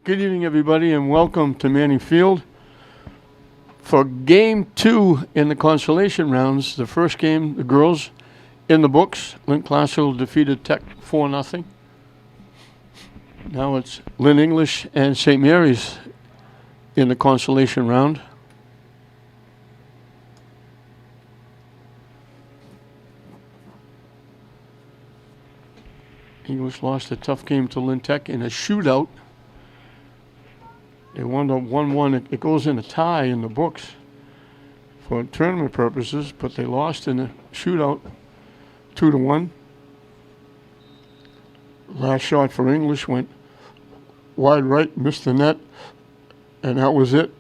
Good evening, everybody, and welcome to Manning Field. For Game 2 in the Consolation rounds, the first game, the girls in the books. Lynn Classical defeated Tech 4-0. Now it's Lynn English and St. Mary's in the Consolation round. English lost a tough game to Lynn Tech in a shootout. They wound up 1-1. It goes in a tie in the books for tournament purposes, but they lost in a shootout 2-1. Last shot for English went wide right, missed the net, and that was it.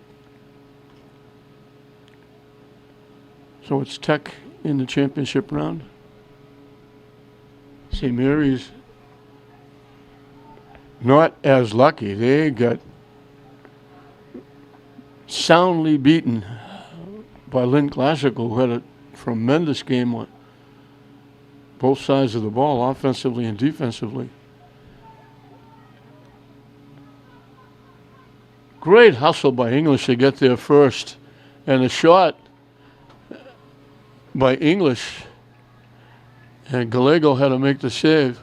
So it's Tech in the championship round. St. Mary's not as lucky. They got soundly beaten by Lynn Classical, who had a tremendous game on both sides of the ball, offensively and defensively. Great hustle by English to get there first, and a shot by English, and Gallego had to make the save.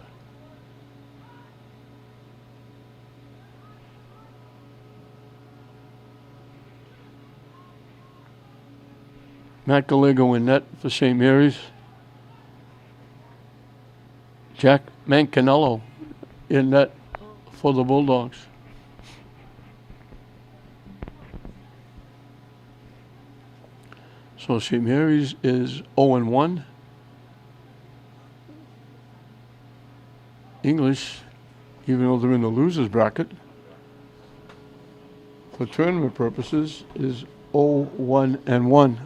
Matt Gallego in net for St. Mary's. Jack Mancanello in net for the Bulldogs. So St. Mary's is 0-1. English, even though they're in the losers bracket, for tournament purposes, is 0-1-1.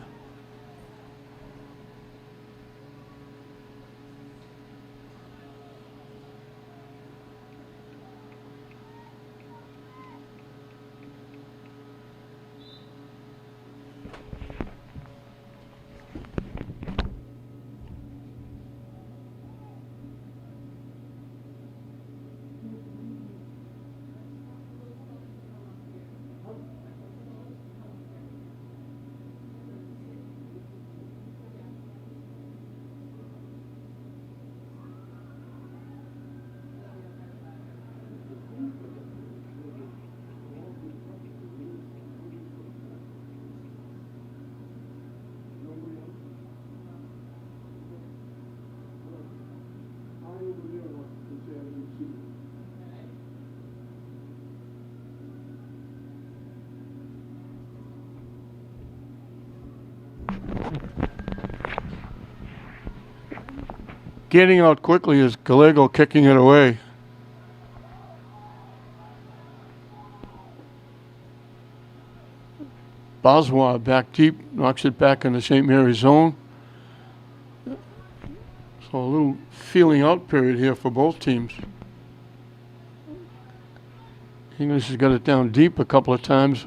Getting out quickly is Gallego kicking it away. Boswa back deep, knocks it back in the St. Mary's zone. So a little feeling out period here for both teams. English has got it down deep a couple of times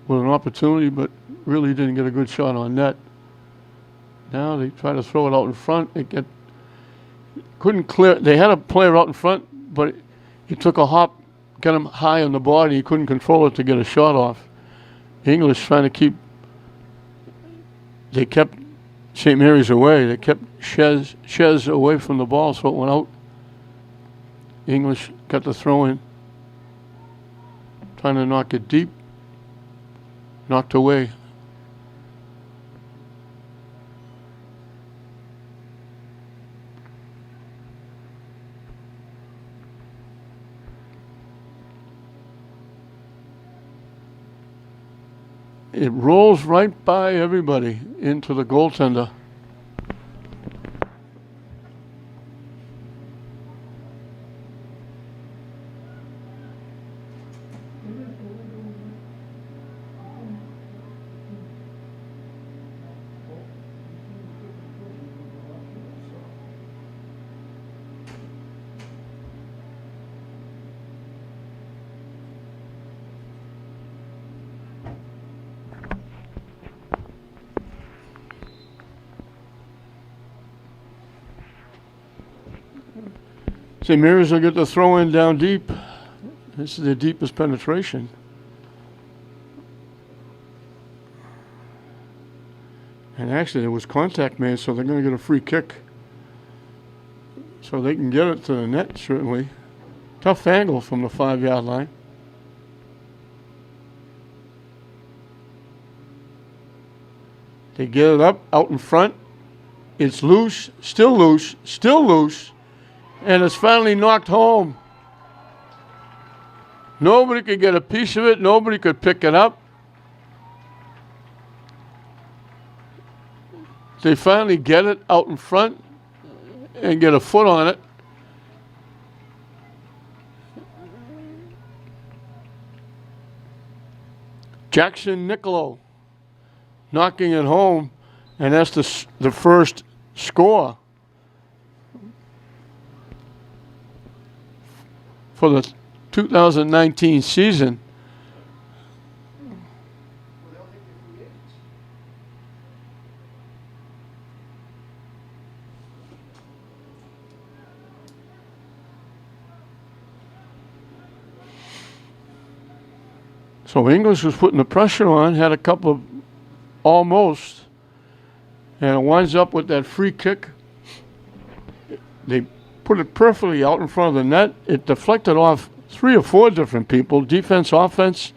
with an opportunity, but really didn't get a good shot on net. Now they try to throw it out in front. Couldn't clear. They had a player out in front, but he took a hop, got him high on the body. He couldn't control it to get a shot off. English trying to keep. They kept St. Mary's away. They kept Shez away from the ball, so it went out. English got the throw in, trying to knock it deep. Knocked away. It rolls right by everybody into the goaltender. St. Mary's will get the throw in down deep. This is their deepest penetration. And actually, there was contact made, so they're going to get a free kick. So they can get it to the net, certainly. Tough angle from the 5-yard line. They get it up, out in front. It's loose, still loose, still loose. And it's finally knocked home. Nobody could get a piece of it. Nobody could pick it up. They finally get it out in front and get a foot on it. Jackson Niccolo knocking it home, and that's the first score for the 2019 season. So English was putting the pressure on, had a couple of almost, and it winds up with that free kick. They put it perfectly out in front of the net. It deflected off 3 or 4 different people, defense, offense,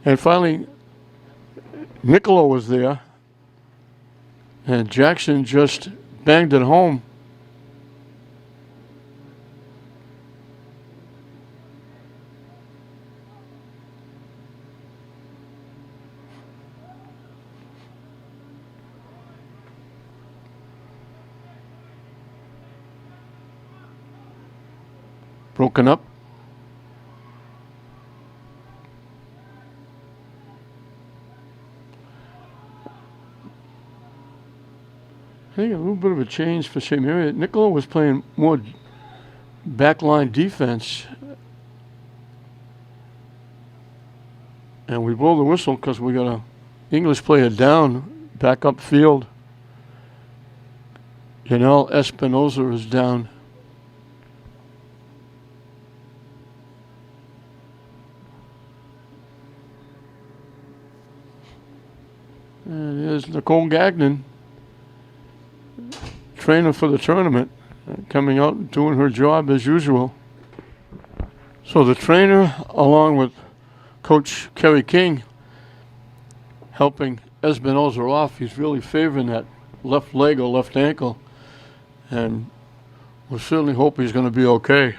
and finally Niccolo was there, and Jackson just banged it home. Broken up. I think a little bit of a change for St. Mary. Niccolo was playing more backline defense. And we blow the whistle because we got a English player down, back up field. Yanel Espinoza is down. And there's Nicole Gagnon, trainer for the tournament, coming out and doing her job as usual. So the trainer, along with Coach Kerry King, helping Espinoza off. He's really favoring that left leg or left ankle, and we'll certainly hope he's going to be okay.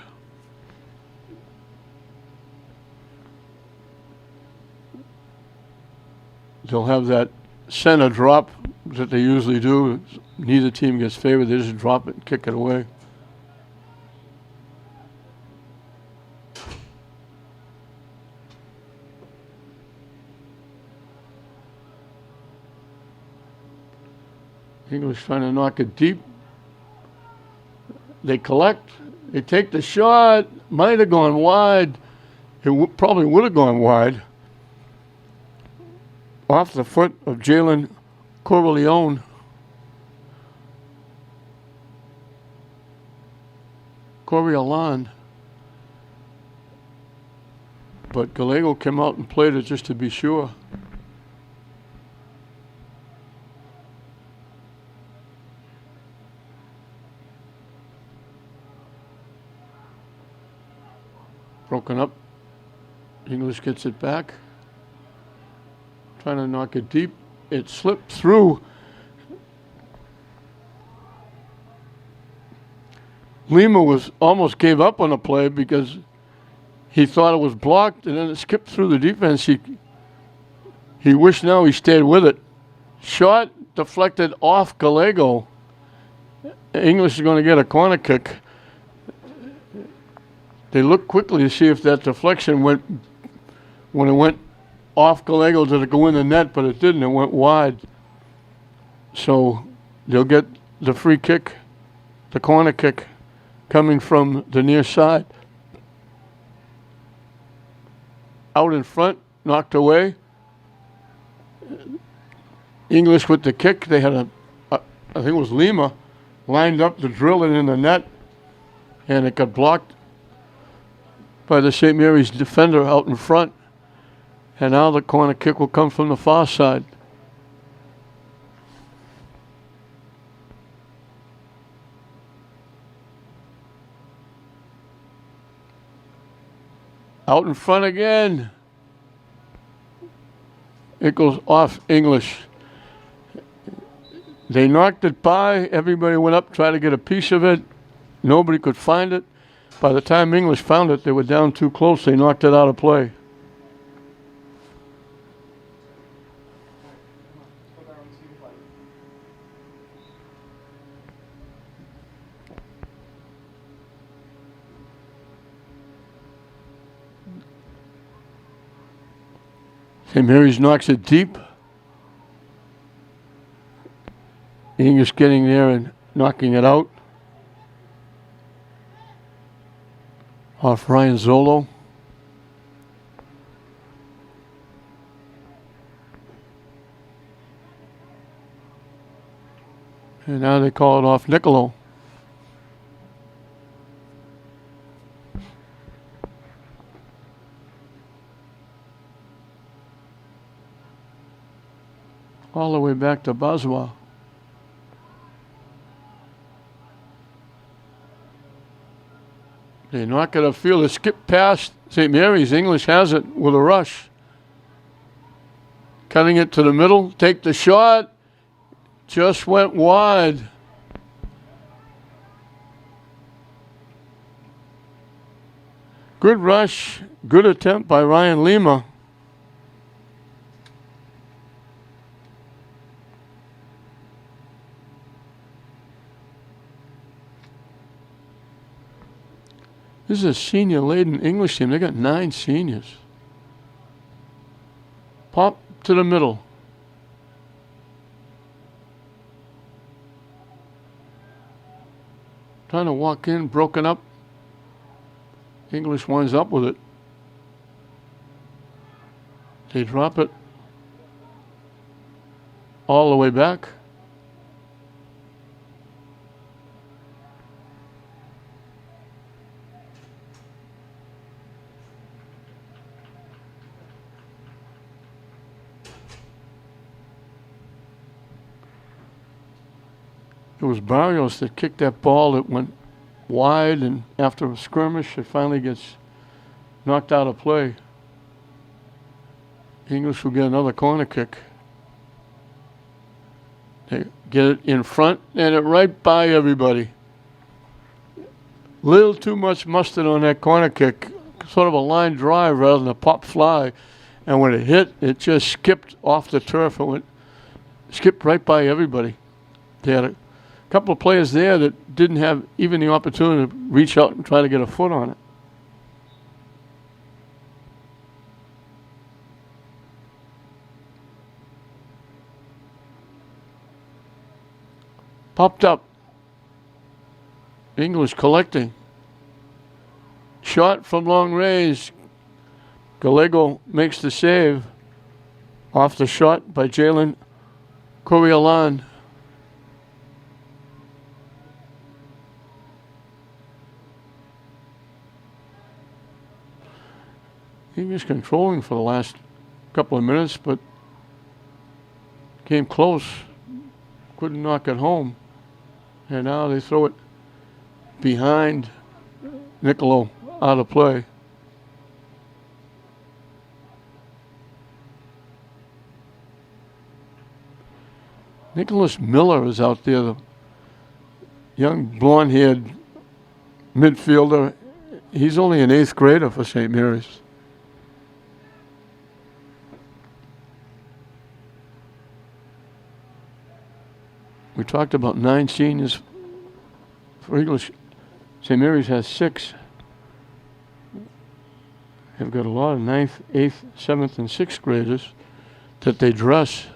They'll have that center drop that they usually do. Neither team gets favored. They just drop it and kick it away. English trying to knock it deep. They collect. They take the shot. Might have gone wide. It probably would have gone wide. Off the foot of Jalen Corleone. Coriolan. But Gallego came out and played it just to be sure. Broken up. English gets it back. Trying to knock it deep. It slipped through. Lima almost gave up on the play because he thought it was blocked, and then it skipped through the defense. He wished now he stayed with it. Shot deflected off Gallego. English is going to get a corner kick. They looked quickly to see if that deflection went, when it went off Gallego, did it go in the net, but it didn't. It went wide. So they'll get the free kick, the corner kick, coming from the near side. Out in front, knocked away. English with the kick. They had I think it was Lima, lined up to drill it in the net, and it got blocked by the St. Mary's defender out in front. And now the corner kick will come from the far side. Out in front again. It goes off English. They knocked it by. Everybody went up, tried to get a piece of it. Nobody could find it. By the time English found it, they were down too close. They knocked it out of play. St. Mary's knocks it deep. English getting there and knocking it out. Off Ryan Zolo. And now they call it off Niccolo. All the way back to Boswell. They knock it upfield. They skip past St. Mary's. English has it with a rush. Cutting it to the middle. Take the shot. Just went wide. Good rush. Good attempt by Ryan Lima. This is a senior-laden English team. They got 9 seniors. Pop to the middle. Trying to walk in, broken up. English winds up with it. They drop it all the way back. It was Barrios that kicked that ball. It went wide, and after a skirmish, it finally gets knocked out of play. English will get another corner kick. They get it in front, and it right by everybody. Little too much mustard on that corner kick. Sort of a line drive rather than a pop fly. And when it hit, it just skipped off the turf and skipped right by everybody. They had a couple of players there that didn't have even the opportunity to reach out and try to get a foot on it. Popped up. English collecting. Shot from long range. Gallego makes the save. Off the shot by Jalen Coriolan. He was controlling for the last couple of minutes, but came close. Couldn't knock it home. And now they throw it behind Niccolo out of play. Nicholas Miller is out there, the young blonde-haired midfielder. He's only an 8th grader for St. Mary's. We talked about 9 seniors for English. St. Mary's has 6. They've got a lot of 9th, 8th, 7th, and 6th graders that they dress.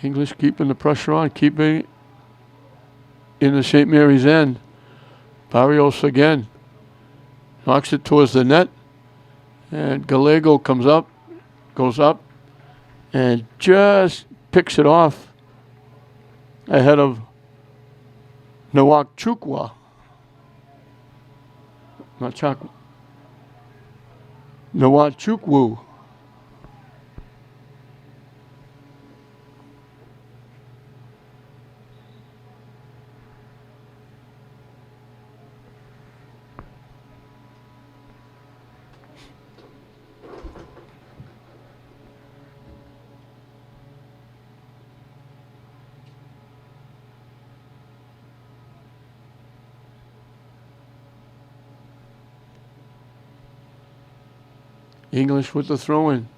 English keeping the pressure on, keeping it in the St. Mary's end. Barrios again. Knocks it towards the net. And Gallego comes up, goes up, and just picks it off ahead of Nawak Chukwa. Nawachukwu. English with the throw-in.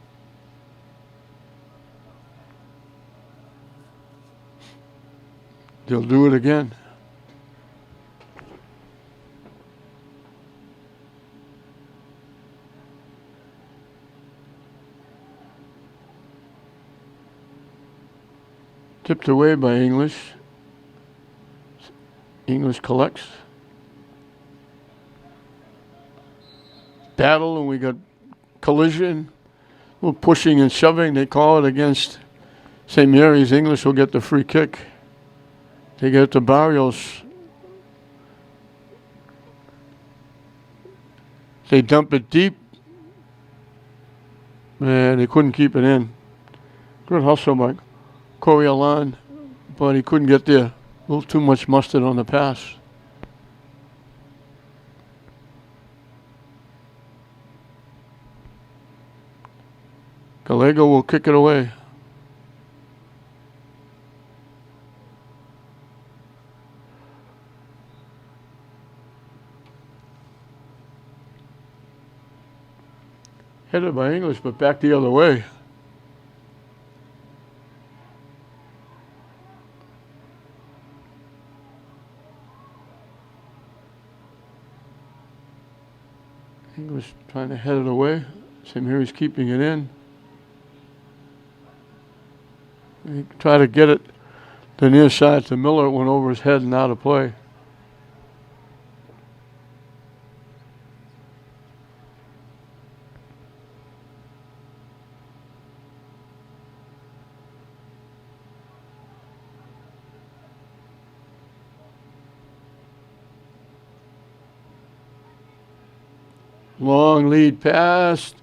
They'll do it again. Tipped away by English. English collects. Battle, and we got collision. A little pushing and shoving, they call it, against St. Mary's. English will get the free kick. They get it to Barrios. They dump it deep. And they couldn't keep it in. Good hustle by Coriolan, but he couldn't get there. A little too much mustard on the pass. Gallego will kick it away. Headed by English, but back the other way. English trying to head it away. St. Mary's keeping it in. He tried to get it the near side to Miller. It went over his head and out of play. Long lead pass.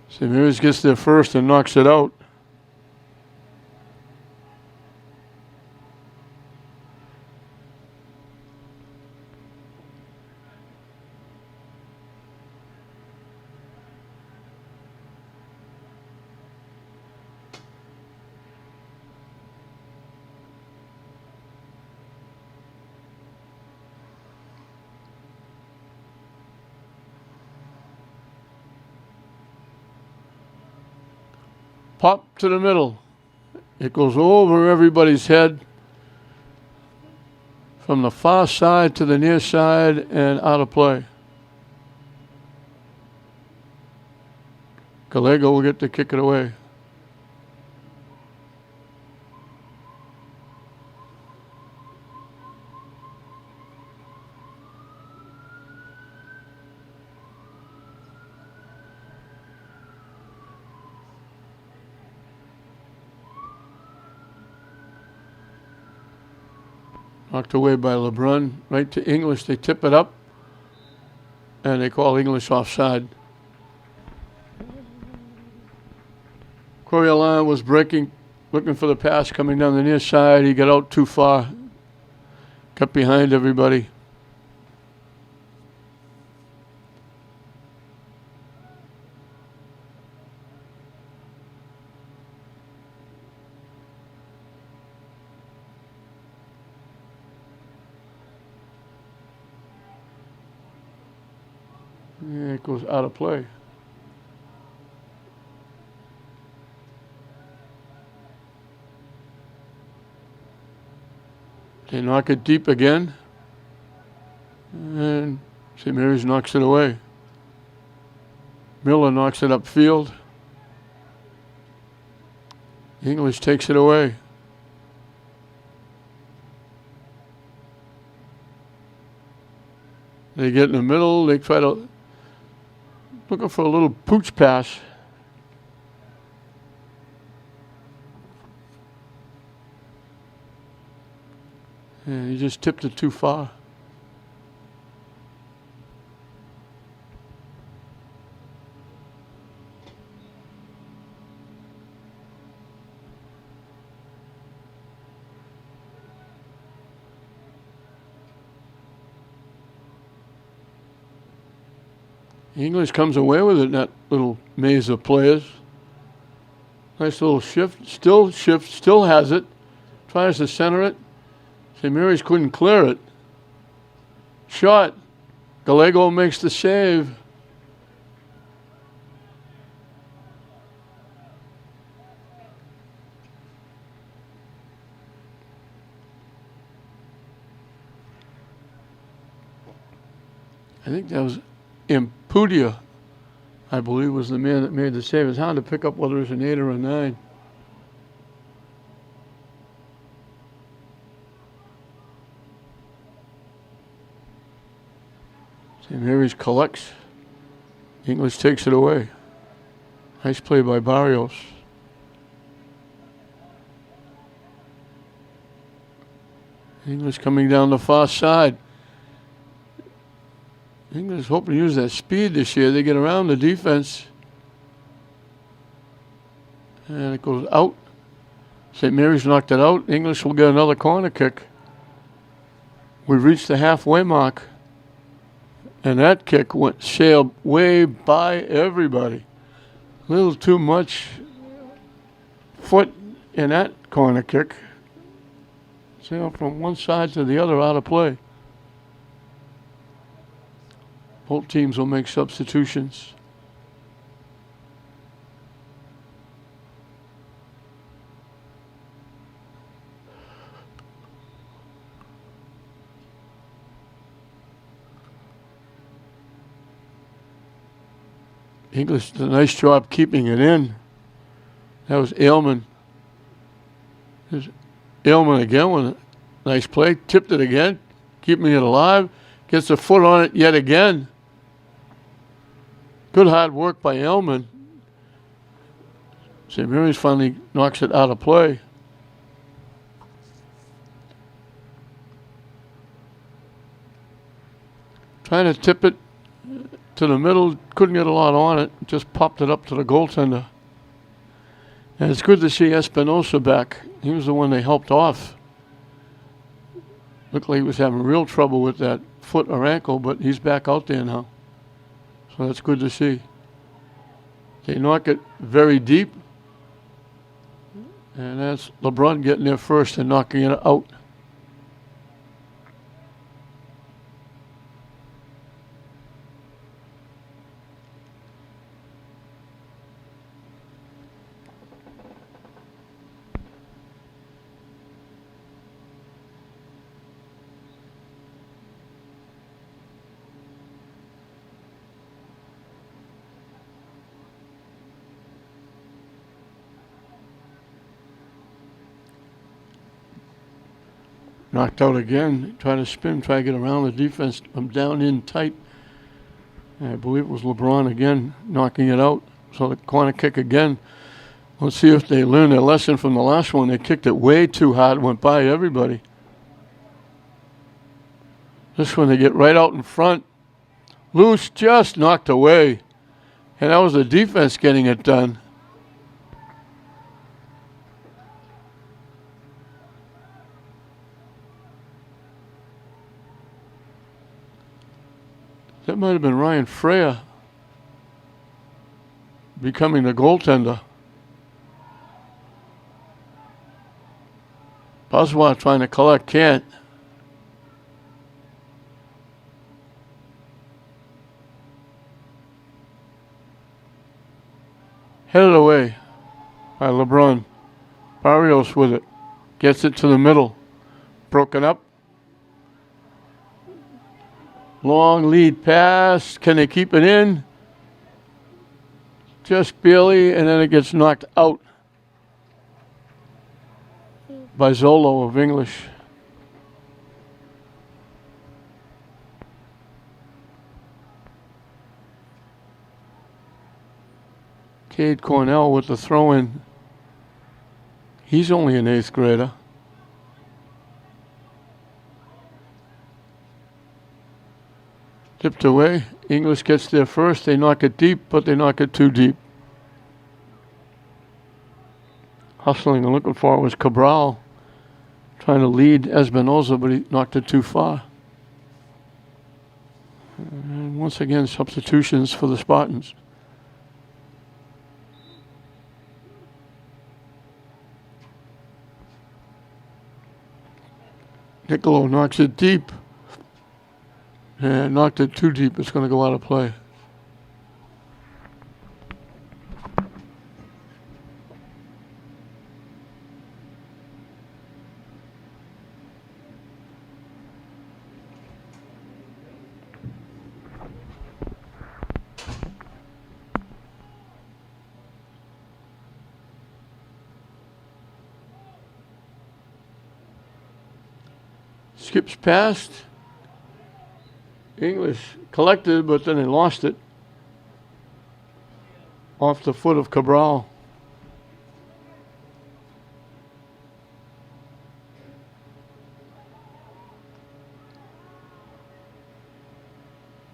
St. Mary's gets there first and knocks it out. Pop to the middle. It goes over everybody's head from the far side to the near side and out of play. Gallego will get to kick it away. Knocked away by LeBrun. Right to English. They tip it up. And they call English offside. Coriolan was breaking, looking for the pass coming down the near side. He got out too far. Got behind everybody. Yeah, it goes out of play. They knock it deep again. And St. Mary's knocks it away. Miller knocks it upfield. English takes it away. They get in the middle. They try to looking for a little pooch pass. And he just tipped it too far. English comes away with it in that little maze of players. Nice little shift, still has it. Tries to center it. St. Mary's couldn't clear it. Shot. Gallego makes the save. I think that was Impudia, I believe, was the man that made the save. It's hard to pick up whether it's an 8 or a 9. St. Mary's collects. English takes it away. Nice play by Barrios. English coming down the far side. English hoping to use that speed this year. They get around the defense. And it goes out. St. Mary's knocked it out. English will get another corner kick. We've reached the halfway mark. And that kick sailed way by everybody. A little too much foot in that corner kick. Sailed from one side to the other out of play. Both teams will make substitutions. English did a nice job keeping it in. That was Aylman. There's Aylman again with a nice play. Tipped it again, keeping it alive. Gets a foot on it yet again. Good hard work by Aylman. St. Mary's finally knocks it out of play. Trying to tip it to the middle, couldn't get a lot on it, just popped it up to the goaltender. And it's good to see Espinosa back. He was the one they helped off. Looked like he was having real trouble with that foot or ankle, but he's back out there now. So that's good to see. They knock it very deep. And that's LeBron getting there first and knocking it out. Knocked out again, try to spin, try to get around the defense. I'm down in tight. And I believe it was LeBron again knocking it out. So the corner kick again. Let's see if they learn their lesson from the last one. They kicked it way too hard, went by everybody. This one they get right out in front. Loose, just knocked away. And that was the defense getting it done. That might have been Ryan Freya becoming the goaltender. Boswell trying to collect, can't. Headed away by LeBron. Barrios with it. Gets it to the middle. Broken up. Long lead pass. Can they keep it in? Just barely, and then it gets knocked out by Zolo of English. Cade Cornell with the throw-in. He's only an 8th grader. Tipped away. English gets there first. They knock it deep, but they knock it too deep. Hustling and looking for it was Cabral. Trying to lead Espinosa, but he knocked it too far. And once again, substitutions for the Spartans. Niccolo knocks it deep. And knocked it too deep. It's going to go out of play. Skips past. English collected, but then they lost it off the foot of Cabral.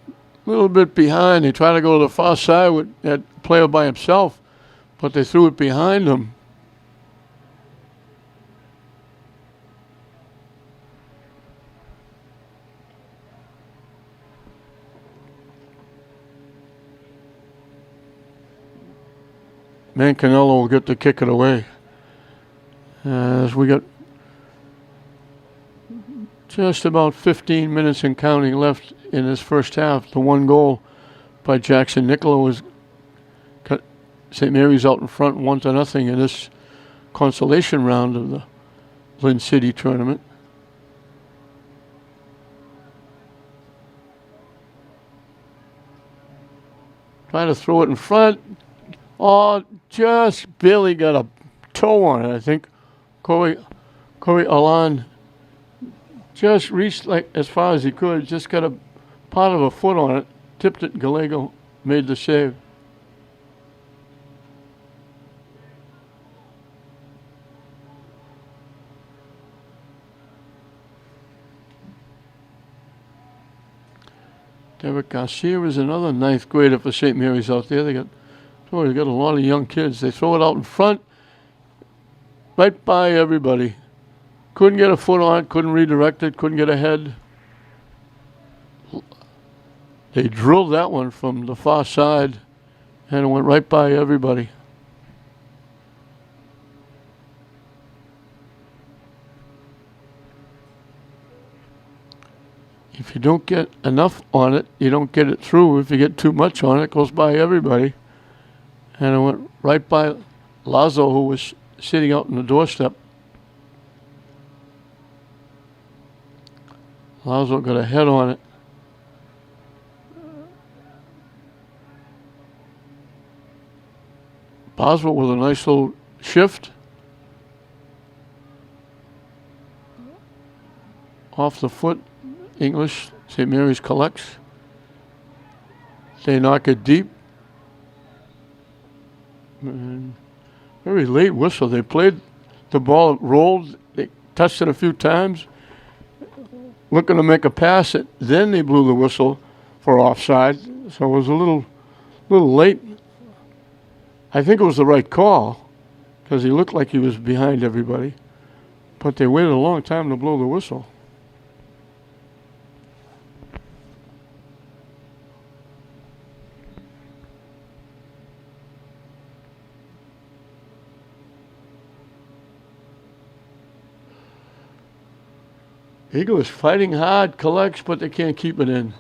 A little bit behind. They tried to go to the far side with that player by himself, but they threw it behind him. Mancanello will get to kick it away. As we got just about 15 minutes and counting left in this first half. The one goal by Jackson Niccolo has cut St. Mary's out in front 1-0 in this consolation round of the Lynn City tournament. Trying to throw it in front. Oh, just barely got a toe on it, I think. Corey Alon just reached like as far as he could, just got a part of a foot on it, tipped it, Gallego made the save. Derek Garcia is another ninth grader for St. Mary's out there. They got a lot of young kids. They throw it out in front, right by everybody. Couldn't get a foot on it, couldn't redirect it, couldn't get ahead. They drilled that one from the far side, and it went right by everybody. If you don't get enough on it, you don't get it through. If you get too much on it, it goes by everybody. And it went right by Lazo, who was sitting out on the doorstep. Lazo got a head on it. Boswell with a nice little shift. Off the foot. English. St. Mary's collects. They knock it deep. And very late whistle. They played the ball, it rolled, they touched it a few times, looking to make a pass. Then they blew the whistle for offside. So it was a little late. I think it was the right call because he looked like he was behind everybody. But they waited a long time to blow the whistle. Eagle is fighting hard, collects, but they can't keep it in.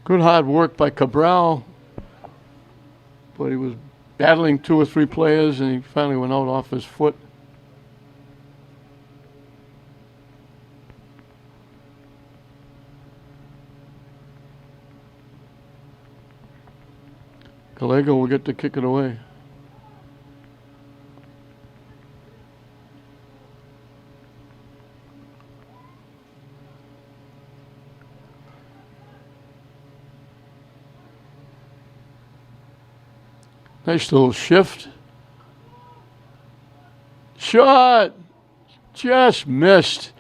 Good hard work by Cabral, but he was battling 2 or 3 players, and he finally went out off his foot. Gallego will get to kick it away. Nice little shift. Shot! Just missed.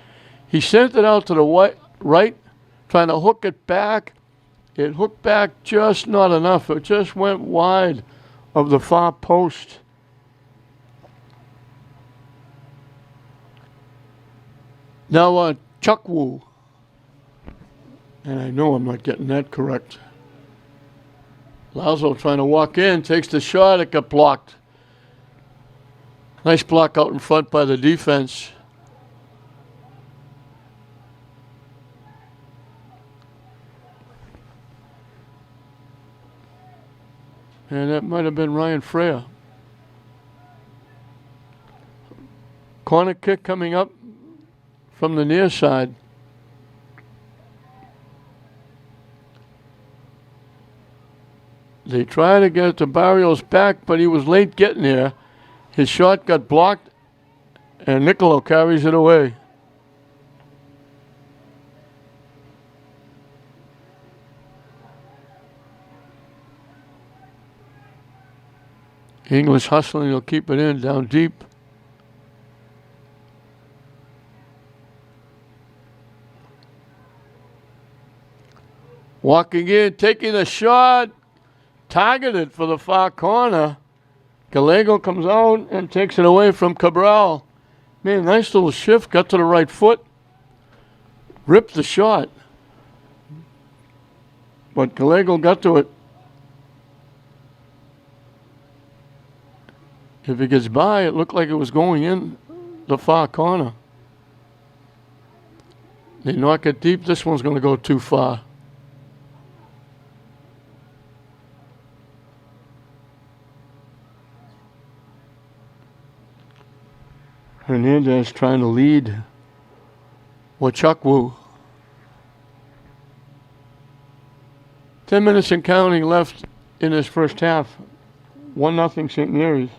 He sent it out to the right, trying to hook it back. It hooked back just not enough. It just went wide of the far post. Now Chukwu. And I know I'm not getting that correct. Lazo trying to walk in, takes the shot, it got blocked. Nice block out in front by the defense. And that might have been Ryan Freya. Corner kick coming up from the near side. They tried to get it to Barrios back, but he was late getting there. His shot got blocked, and Niccolo carries it away. English hustling, he'll keep it in, down deep. Walking in, taking a shot, targeted for the far corner. Gallego comes out and takes it away from Cabral. Man, nice little shift, got to the right foot, ripped the shot. But Gallego got to it. If it gets by, it looked like it was going in the far corner. They knock it deep, this one's going to go too far. Hernandez trying to lead Wachukwu. 10 minutes and counting left in this first half. 1-0 St. Mary's.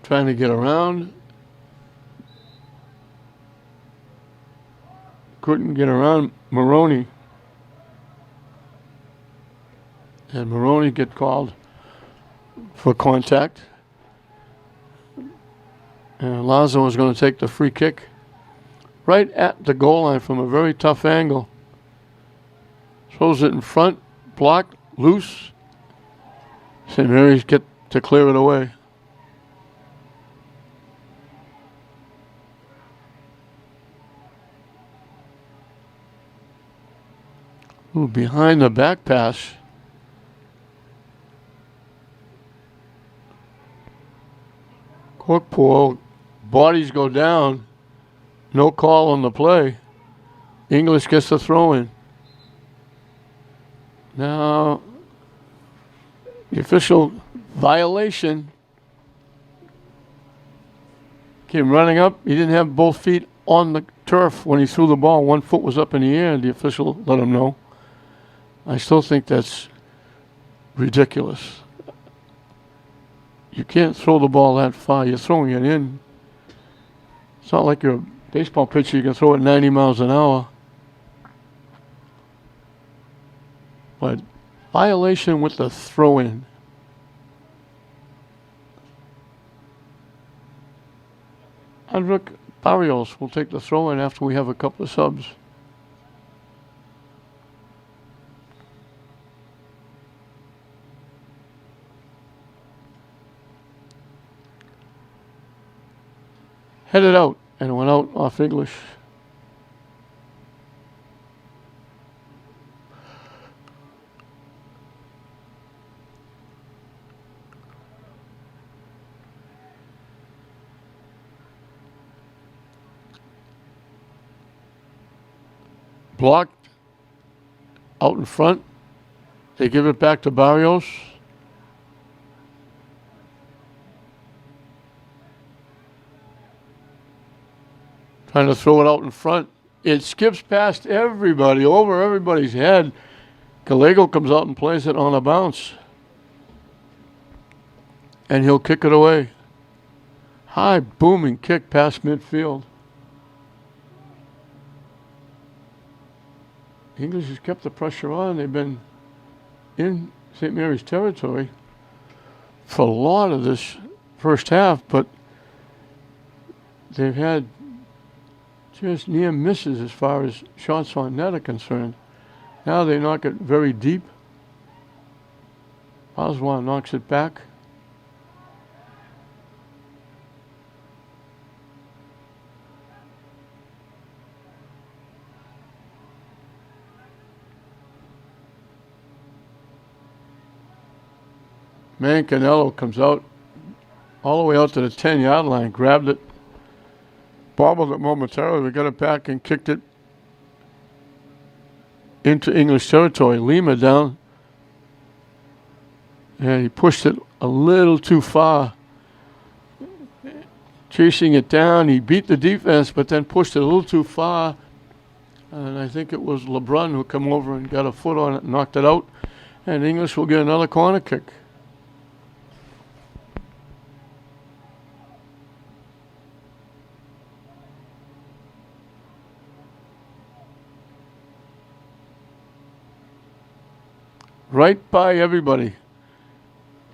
Trying to get around. Couldn't get around Maroney. And Maroney get called for contact. And Lazo was going to take the free kick right at the goal line from a very tough angle. Throws it in front, blocked, loose. St. Mary's get to clear it away. Ooh, behind the back pass. Corkpool, bodies go down. No call on the play. English gets the throw in. Now, the official violation came running up. He didn't have both feet on the turf when he threw the ball. One foot was up in the air, and the official let him know. I still think that's ridiculous. You can't throw the ball that far. You're throwing it in. It's not like you're a baseball pitcher. You can throw it 90 miles an hour. But violation with the throw-in. Andrick Barrios will take the throw-in after we have a couple of subs. Headed out, and it went out off English. Blocked out in front. They give it back to Barrios. Trying to throw it out in front. It skips past everybody, over everybody's head. Gallego comes out and plays it on a bounce. And he'll kick it away. High booming kick past midfield. English has kept the pressure on. They've been in St. Mary's territory for a lot of this first half, but they've had just near misses as far as shots on net are concerned. Now they knock it very deep. Oswald knocks it back. Mancanello comes out all the way out to the 10-yard line, grabbed it, bobbled it momentarily. We got it back and kicked it into English territory. Lima down. And he pushed it a little too far. Chasing it down, he beat the defense, but then pushed it a little too far. And I think it was LeBrun who come over and got a foot on it and knocked it out. And English will get another corner kick. Right by everybody.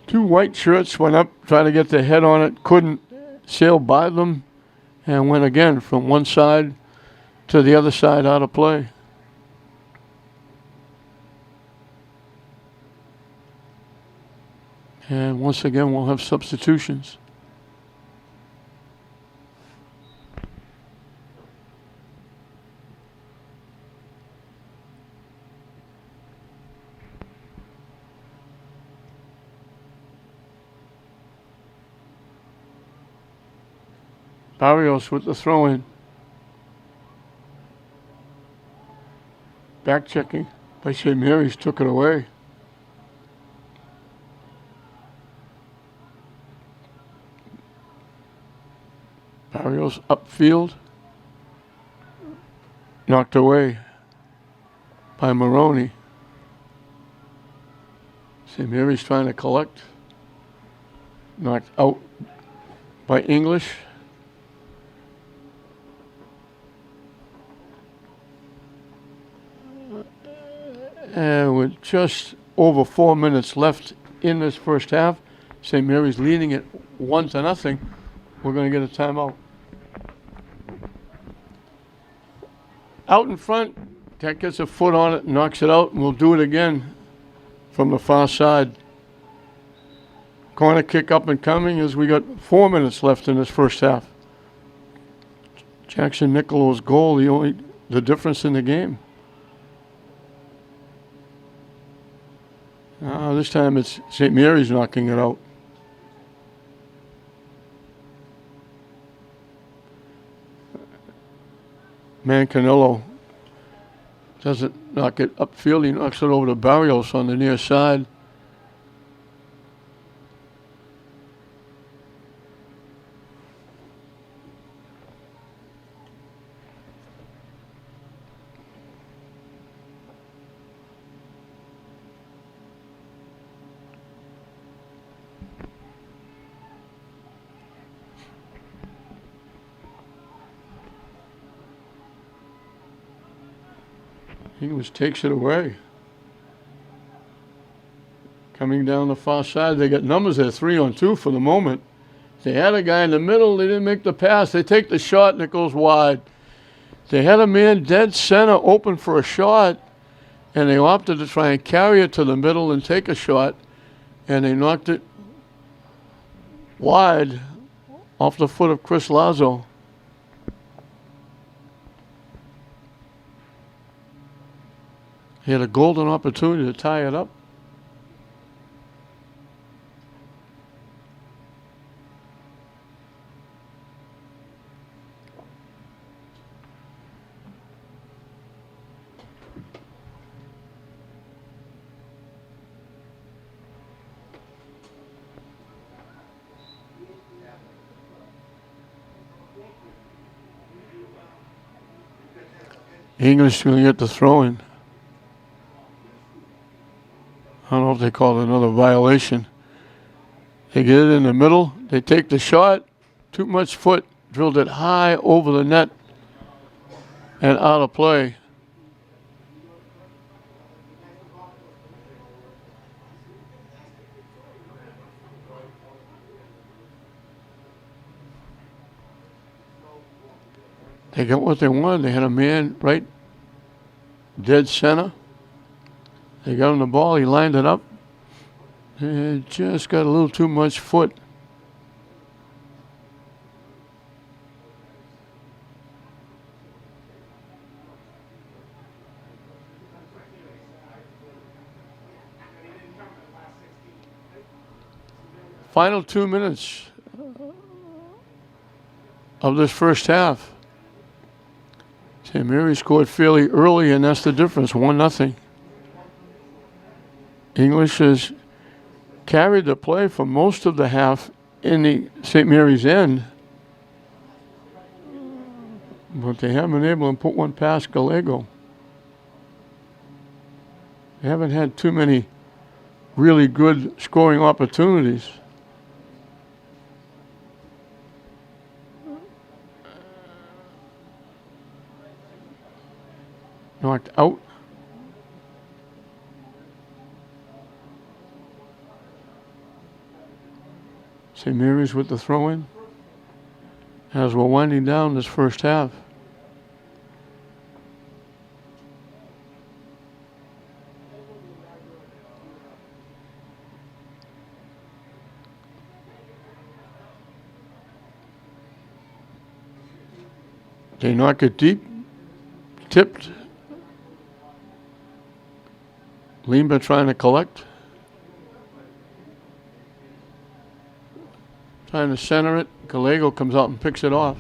Two white shirts went up, trying to get their head on it, couldn't, sailed by them, and went again from one side to the other side out of play. And once again, we'll have substitutions. Barrios with the throw-in. Back checking by St. Mary's took it away. Barrios upfield. Knocked away by Maroney. St. Mary's trying to collect. Knocked out by English. And with just over 4 minutes left in this first half, St. Mary's leading it 1-0. We're going to get a timeout. Out in front, Tech gets a foot on it, knocks it out, and we'll do it again from the far side. Corner kick up and coming as we got 4 minutes left in this first half. Jackson Nicolo's goal, the difference in the game. This time it's St. Mary's knocking it out. Mancanello doesn't knock it upfield. He knocks it over to Barrios on the near side. English takes it away. Coming down the far side, they got numbers there, 3-on-2 for the moment. They had a guy in the middle, they didn't make the pass. They take the shot and it goes wide. They had a man dead center open for a shot, and they opted to try and carry it to the middle and take a shot, and they knocked it wide off the foot of Chris Lazo. He had a golden opportunity to tie it up. English is going to get the throw-in. I don't know if they call it another violation. They get it in the middle. They take the shot. Too much foot. Drilled it high over the net and out of play. They got what they wanted. They had a man right dead center. They got him the ball. He lined it up. And just got a little too much foot. Final 2 minutes of this first half. St. Mary's scored fairly early, and that's the difference, 1-0. English has carried the play for most of the half in the St. Mary's end, but they haven't been able to put one past Gallego. They haven't had too many really good scoring opportunities. Knocked out. St. Mary's with the throw-in as we're winding down this first half. They knock it deep, tipped. Lima trying to collect. Trying to center it. Gallego comes out and picks it off.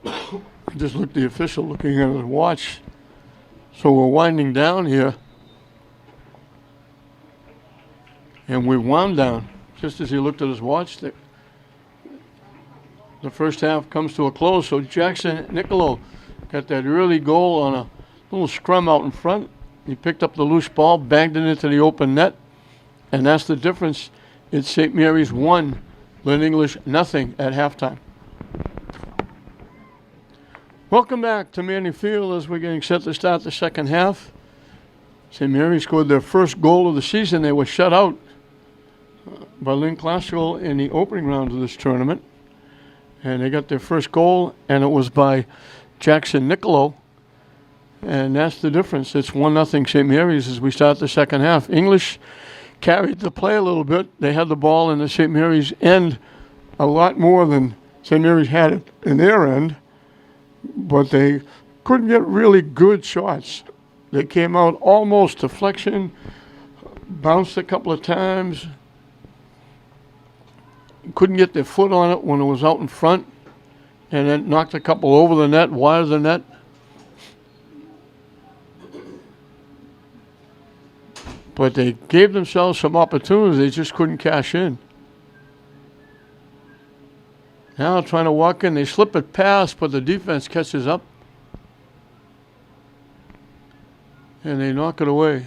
I just looked at the official looking at his watch. So we're winding down here. And we wound down. Just as he looked at his watch, the first half comes to a close. So Jackson Niccolo got that early goal on a little scrum out in front. He picked up the loose ball, banged it into the open net, and that's the difference. It's St. Mary's 1, Lynn English 0 at halftime. Welcome back to Manning Field as we're getting set to start the second half. St. Mary's scored their first goal of the season. They were shut out by Lynn Classical in the opening round of this tournament. And they got their first goal, and it was by Jackson Niccolo. And that's the difference. It's 1-0 St. Mary's as we start the second half. English carried the play a little bit. They had the ball in the St. Mary's end a lot more than St. Mary's had it in their end, but they couldn't get really good shots. They came out almost deflection, bounced a couple of times, couldn't get their foot on it when it was out in front, and then knocked a couple over the net, wide of the net. But they gave themselves some opportunities. They just couldn't cash in. Now trying to walk in. They slip it past, but the defense catches up. And they knock it away.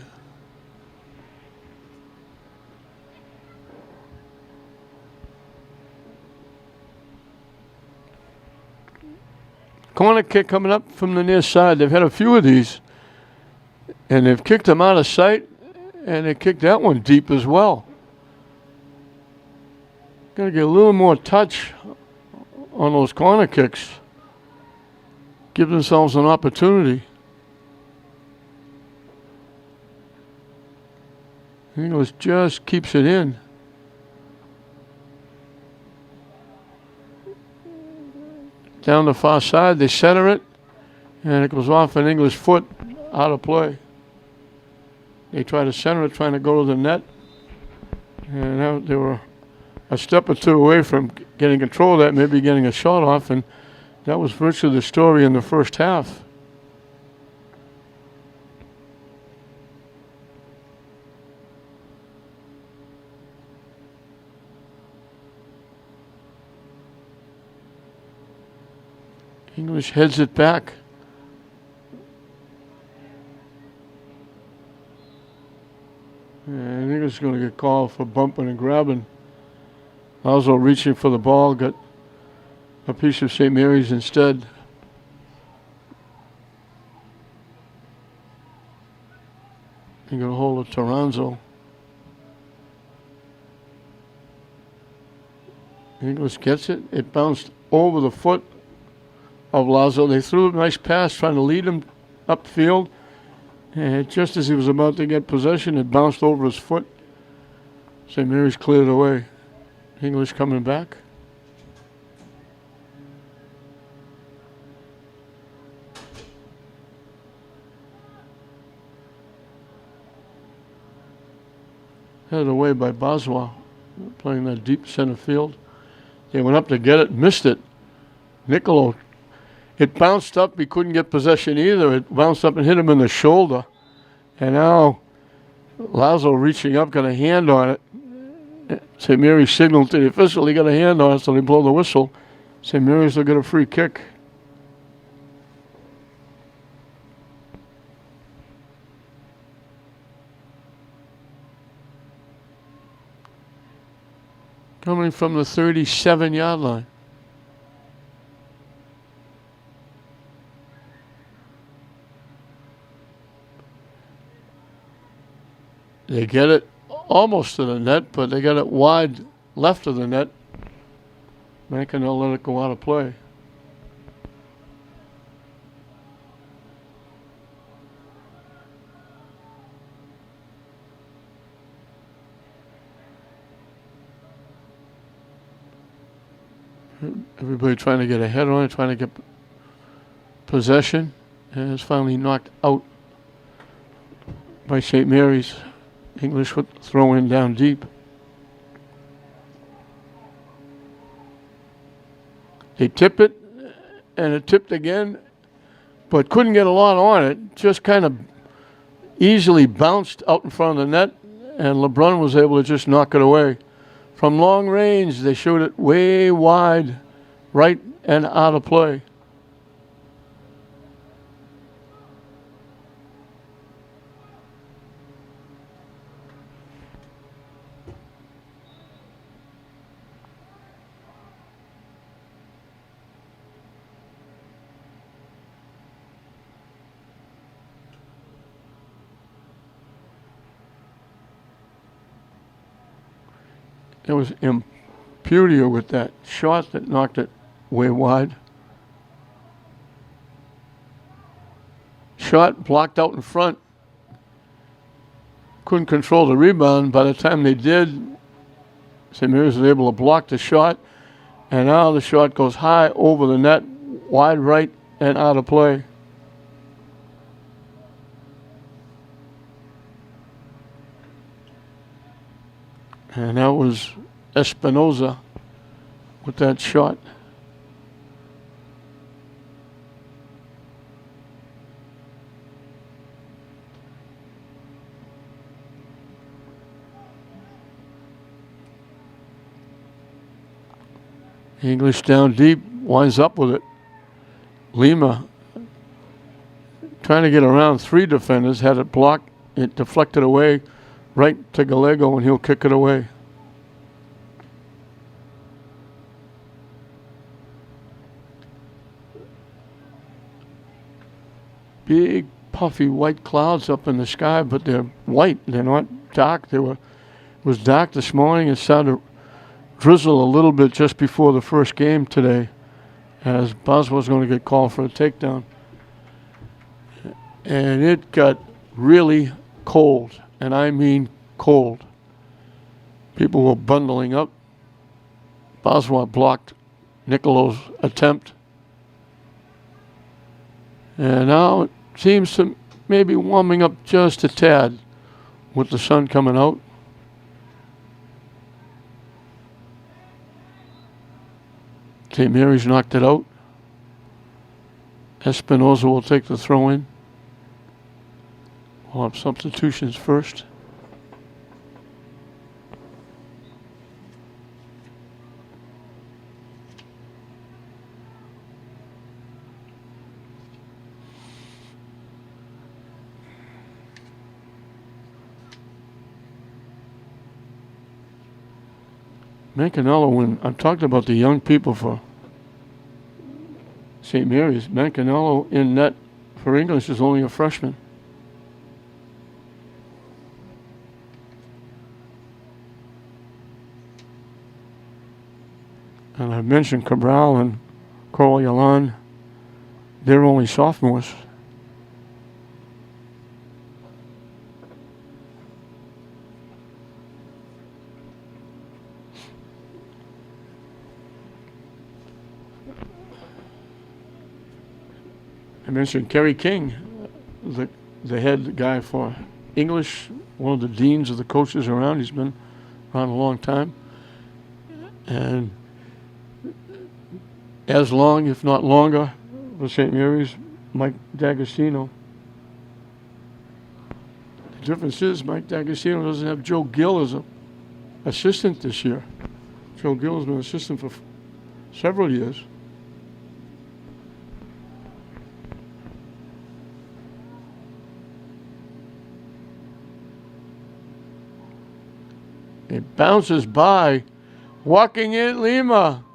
Corner kick coming up from the near side. They've had a few of these. And they've kicked them out of sight. And they kicked that one deep as well. Got to get a little more touch on those corner kicks. Give themselves an opportunity. English just keeps it in. Down the far side, they center it, and it goes off an English foot out of play. They try to center it, trying to go to the net. And now they were a step or two away from getting control of that, maybe getting a shot off, and that was virtually the story in the first half. English heads it back. And I think it's going to get called for bumping and grabbing. Also reaching for the ball, got a piece of St. Mary's instead. He got a hold of Toronzo. English gets it. It bounced over the foot of Lazo. They threw a nice pass trying to lead him upfield. And just as he was about to get possession, it bounced over his foot. St. Mary's cleared it away. English coming back. Headed away by Boswell, playing that deep center field. They went up to get it, missed it. Niccolo, it bounced up. He couldn't get possession either. It bounced up and hit him in the shoulder. And now Lazo reaching up, got a hand on it. St. Mary's signaled to the official, he got a hand on it, so they blow the whistle. St. Mary's will get a free kick. Coming from the 37-yard line. They get it almost to the net, but they got it wide left of the net. Mancanello let it go out of play. Everybody trying to get ahead on it, trying to get possession, and it's finally knocked out by St. Mary's. English would throw in down deep. They tip it, and it tipped again, but couldn't get a lot on it. Just kind of easily bounced out in front of the net, and LeBrun was able to just knock it away. From long range, they showed it way wide, right and out of play. There was impunity with that shot that knocked it way wide. Shot blocked out in front. Couldn't control the rebound. By the time they did, St. Mary's was able to block the shot. And now the shot goes high over the net, wide right and out of play. And that was Espinoza with that shot. English down deep, winds up with it. Lima trying to get around three defenders, had it blocked, it deflected away right to Gallego, and he'll kick it away. Big puffy white clouds up in the sky, but they're white. They're not dark. It was dark this morning. It started to drizzle a little bit just before the first game today, as Boswell's going to get called for a takedown. And it got really cold, and I mean cold. People were bundling up. Boswell blocked Nicolo's attempt. And now it seems to maybe warming up just a tad with the sun coming out. St. Mary's knocked it out. Espinoza will take the throw in. We'll have substitutions first. Mancanello, when I'm talking about the young people for St. Mary's, Mancanello in net for English is only a freshman. And I mentioned Cabral and Coriolan. they're only sophomores. I mentioned Kerry King, the head guy for English, one of the deans of the coaches around. He's been around a long time. And as long, if not longer, for St. Mary's, Mike D'Agostino. The difference is Mike D'Agostino doesn't have Joe Gill as an assistant this year. Joe Gill has been an assistant for several years. It bounces by, walking in Lima,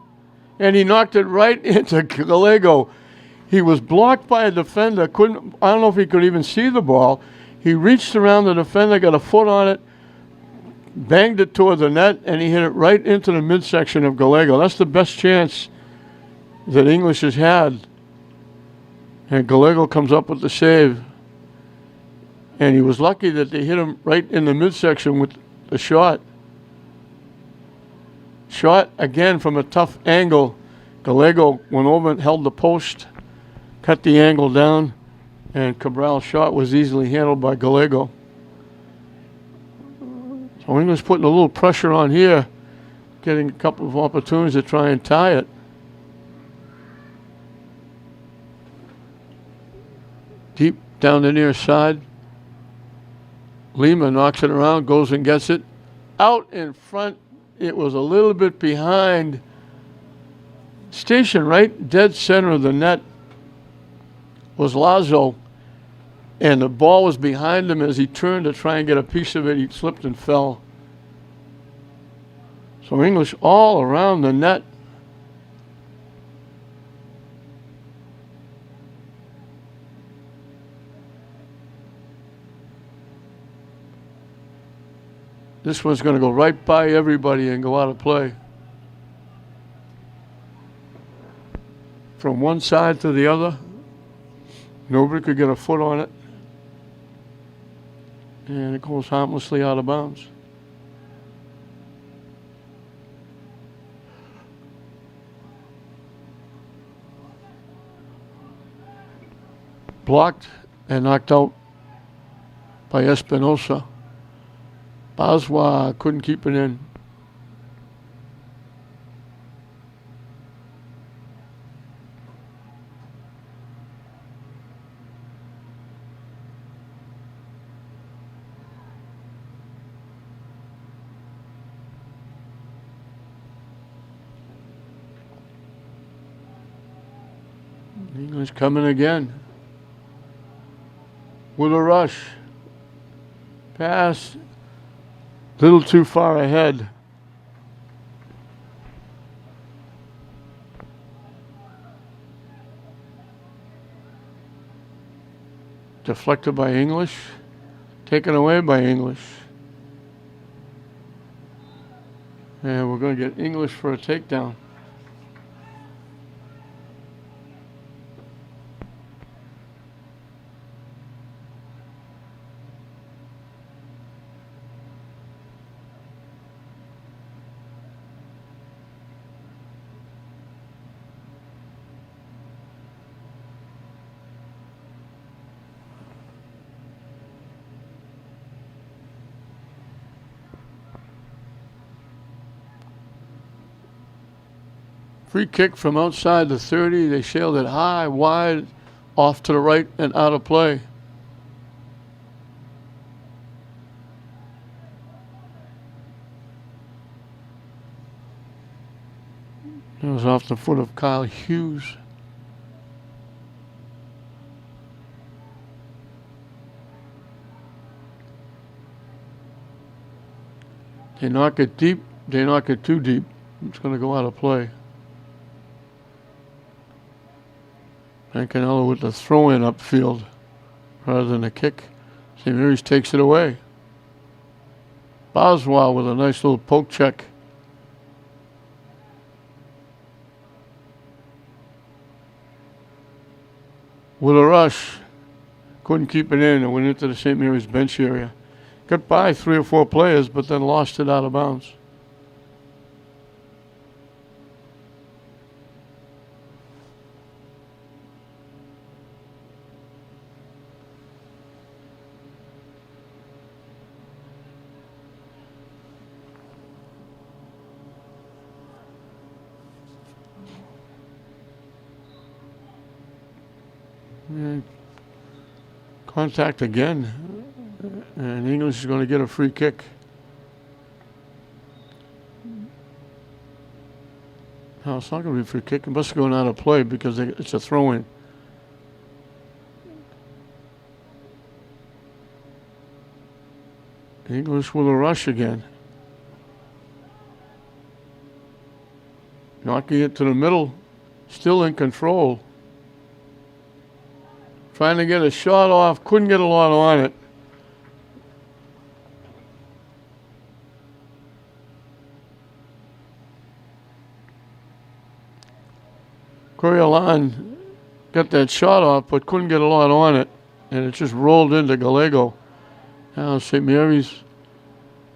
and he knocked it right into Gallego. He was blocked by a defender. I don't know if he could even see the ball. He reached around the defender, got a foot on it, banged it toward the net, and he hit it right into the midsection of Gallego. That's the best chance that English has had. And Gallego comes up with the save. And he was lucky that they hit him right in the midsection with the shot. Shot again from a tough angle. Gallego went over and held the post, cut the angle down, and Cabral's shot was easily handled by Gallego. So English putting a little pressure on here, getting a couple of opportunities to try and tie it. Deep down the near side. Lima knocks it around, goes and gets it. Out in front, it was a little bit behind. Stationed right dead center of the net was Lazo, and the ball was behind him. As he turned to try and get a piece of it, he slipped and fell. So English all around the net. This one's going to go right by everybody and go out of play. From one side to the other, nobody could get a foot on it. And it goes harmlessly out of bounds. Blocked and knocked out by Espinosa. Baswa couldn't keep it in. English coming again with a rush. Pass. Little too far ahead. Deflected by English. Taken away by English. And we're going to get English for a takedown. Free kick from outside the 30. They sailed it high, wide, off to the right and out of play. It was off the foot of Kyle Hughes. They knock it deep. They knock it too deep. It's going to go out of play. And Canelo with the throw-in upfield rather than a kick. St. Mary's takes it away. Boswell with a nice little poke check. with a rush. Couldn't keep it in and went into the St. Mary's bench area. Got by 3 or 4 players, but then lost it out of bounds. And contact again, and English is going to get a free kick. No, it's not going to be a free kick. It must be going out of play because it's a throw-in. English with a rush again. Knocking it to the middle, still in control. Trying to get a shot off, couldn't get a lot on it. Coriolan got that shot off, but couldn't get a lot on it, and it just rolled into Gallego. Now St. Mary's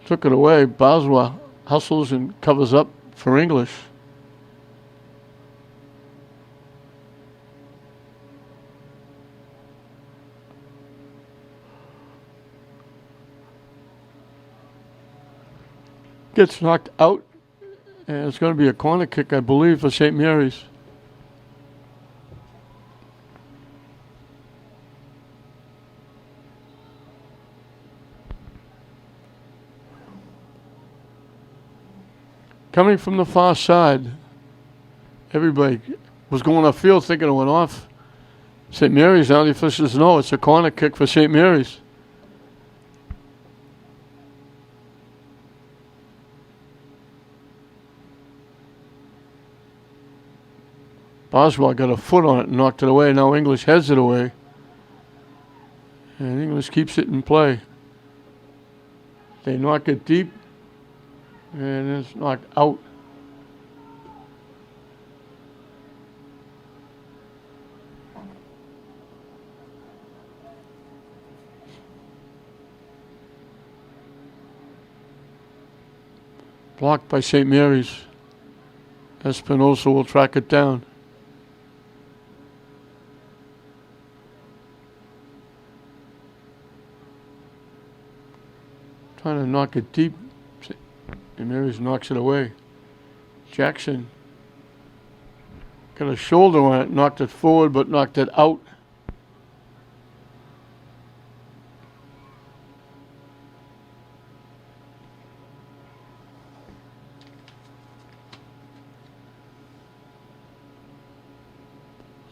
took it away. Boswa hustles and covers up for English. Gets knocked out, and it's going to be a corner kick, I believe, for St. Mary's. Coming from the far side, everybody was going upfield thinking it went off. St. Mary's, now the officials know it's a corner kick for St. Mary's. Boswell got a foot on it and knocked it away. Now English heads it away. And English keeps it in play. They knock it deep. And it's knocked out. Blocked by St. Mary's. Espinosa will track it down. Trying to knock it deep. And Mary's knocks it away. Jackson got a shoulder on it, knocked it forward, but knocked it out.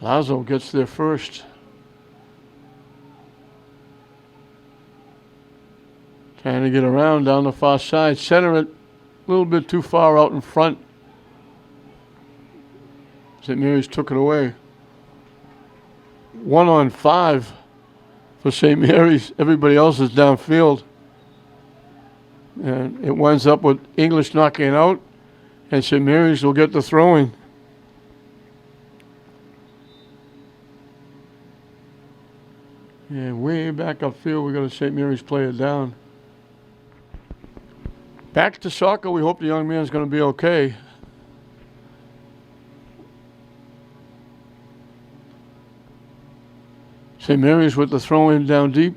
Lazo gets there first. Trying to get around down the far side. Center it a little bit too far out in front. St. Mary's took it away. 1-on-5 for St. Mary's. Everybody else is downfield. And it winds up with English knocking it out. And St. Mary's will get the throw-in. And way back upfield, we got a St. Mary's player down. Back to soccer. We hope the young man's going to be okay. St. Mary's with the throw-in down deep.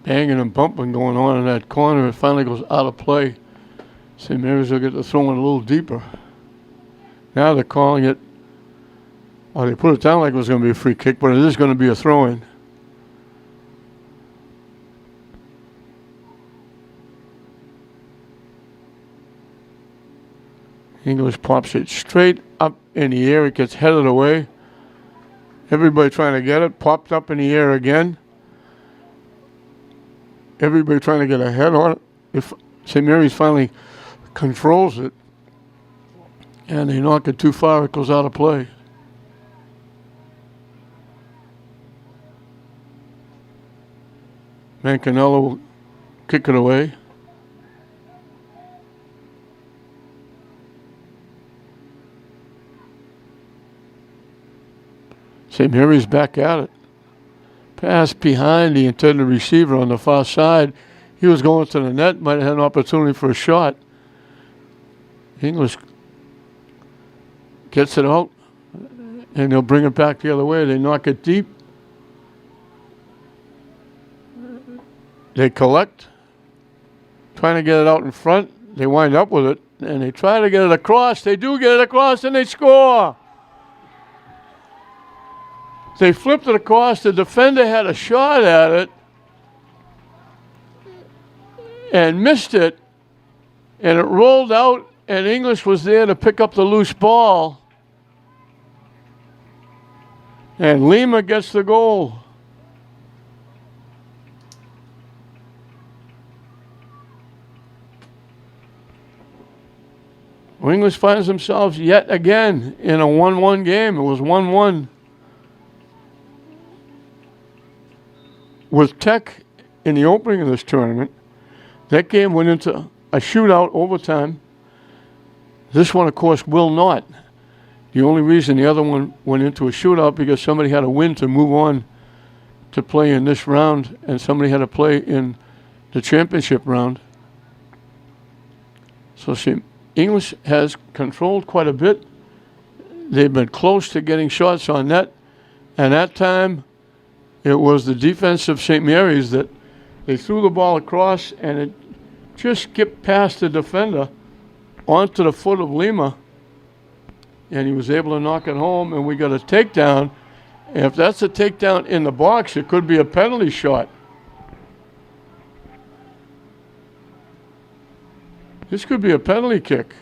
Banging and bumping going on in that corner. It finally goes out of play. St. Mary's will get the throw in a little deeper. Now they're calling it, well, they put it down like it was going to be a free kick, but it is going to be a throw-in. English pops it straight up in the air. It gets headed away. Everybody trying to get it. Popped up in the air again. Everybody trying to get a head on it. If St. Mary's finally controls it and they knock it too far, it goes out of play. Mancanello will kick it away. St. Mary's back at it. Pass behind the intended receiver on the far side. He was going to the net, might have had an opportunity for a shot. English gets it out, and they'll bring it back the other way. They knock it deep. They collect, trying to get it out in front. They wind up with it, and they try to get it across. They do get it across, and they score. They flipped it across. The defender had a shot at it and missed it, and it rolled out, and English was there to pick up the loose ball. And Lima gets the goal. Well, English finds themselves yet again in a 1-1 game. It was 1-1. With Tech in the opening of this tournament, that game went into a shootout overtime. This one, of course, will not. The only reason the other one went into a shootout because somebody had to win to move on to play in this round, and somebody had to play in the championship round. So see, English has controlled quite a bit. They've been close to getting shots on net, and that time it was the defense of St. Mary's that they threw the ball across, and it just skipped past the defender onto the foot of Lima, and he was able to knock it home, and we got a takedown. And if that's a takedown in the box, it could be a penalty shot. This could be a penalty kick.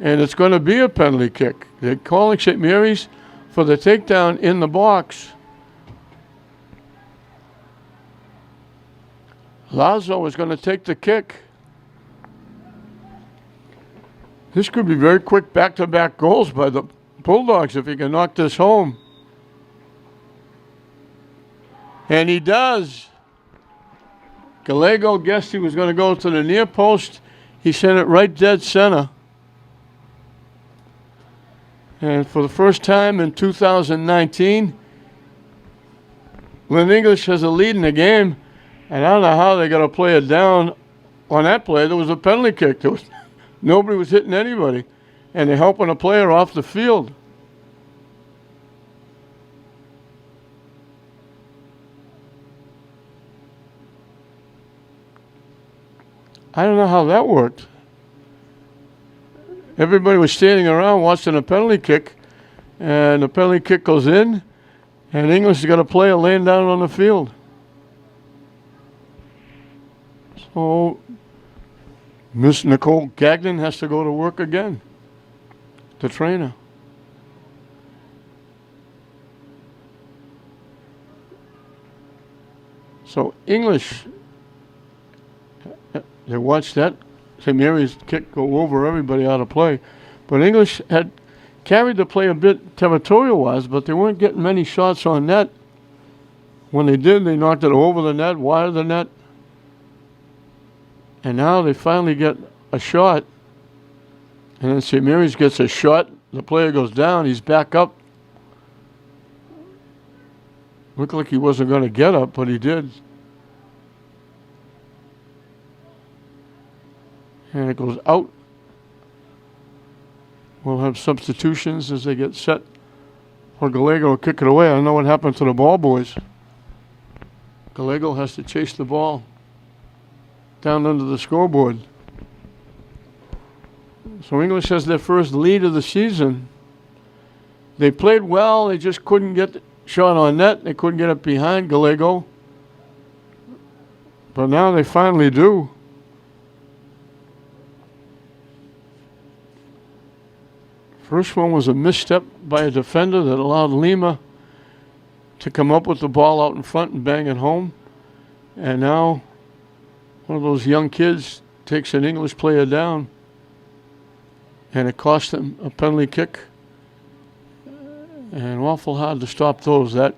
And it's going to be a penalty kick. They're calling St. Mary's for the takedown in the box. Lazo is going to take the kick. This could be very quick back-to-back goals by the Bulldogs if he can knock this home. And he does. Gallego guessed he was going to go to the near post. He sent it right dead center. And for the first time in 2019, Lynn English has a lead in the game. And I don't know how they got to play it down on that play. There was a penalty kick. Nobody was hitting anybody. And they're helping a player off the field. I don't know how that worked. Everybody was standing around watching a penalty kick, and the penalty kick goes in, and English has got a player laying down on the field. So Miss Nicole Gagnon has to go to work again, the trainer. So English, they watched that St. Mary's kick go over everybody out of play. But English had carried the play a bit territorial-wise, but they weren't getting many shots on net. When they did, they knocked it over the net, wide of the net. And now they finally get a shot. And then St. Mary's gets a shot. The player goes down. He's back up. Looked like he wasn't going to get up, but he did. And it goes out. We'll have substitutions as they get set for Gallego to kick it away. I don't know what happened to the ball boys. Gallego has to chase the ball down under the scoreboard. So English has their first lead of the season. They played well. They just couldn't get the shot on net. They couldn't get it behind Gallego. But now they finally do. First one was a misstep by a defender that allowed Lima to come up with the ball out in front and bang it home. And now one of those young kids takes an English player down, and it cost them a penalty kick. And awful hard to stop those. That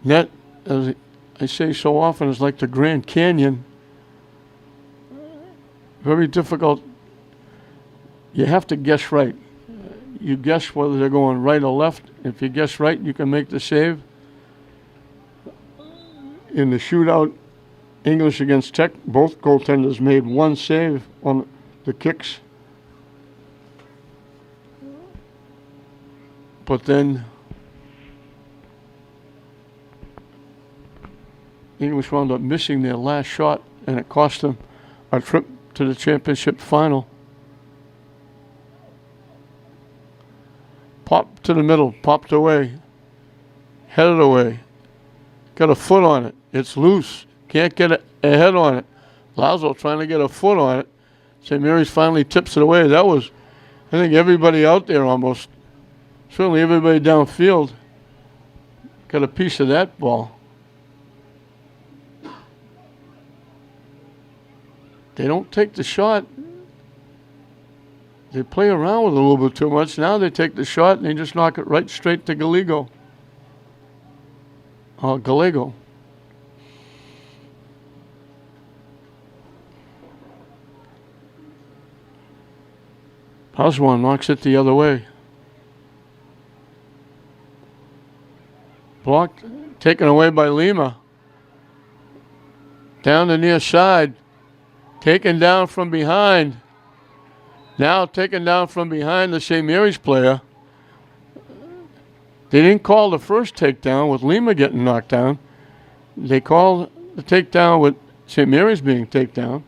net as I say so often, is like the Grand Canyon. Very difficult. You have to guess right. You guess whether they're going right or left. If you guess right, you can make the save. In the shootout, English against Tech, both goaltenders made one save on the kicks. But then English wound up missing their last shot, and it cost them a trip to the championship final. Popped to the middle, popped away, headed away. Got a foot on it. It's loose. Can't get a head on it. Lazo trying to get a foot on it. St. Mary's finally tips it away. That was, I think, everybody out there almost. Certainly everybody downfield got a piece of that ball. They don't take the shot. They play around with it a little bit too much. Now they take the shot and they just knock it right straight to Gallego. Gallego. Paswan knocks it the other way. Blocked, taken away by Lima. Down the near side. Taken down from behind. Now taken down from behind the St. Mary's player. They didn't call the first takedown with Lima getting knocked down. They called the takedown with St. Mary's being taken down.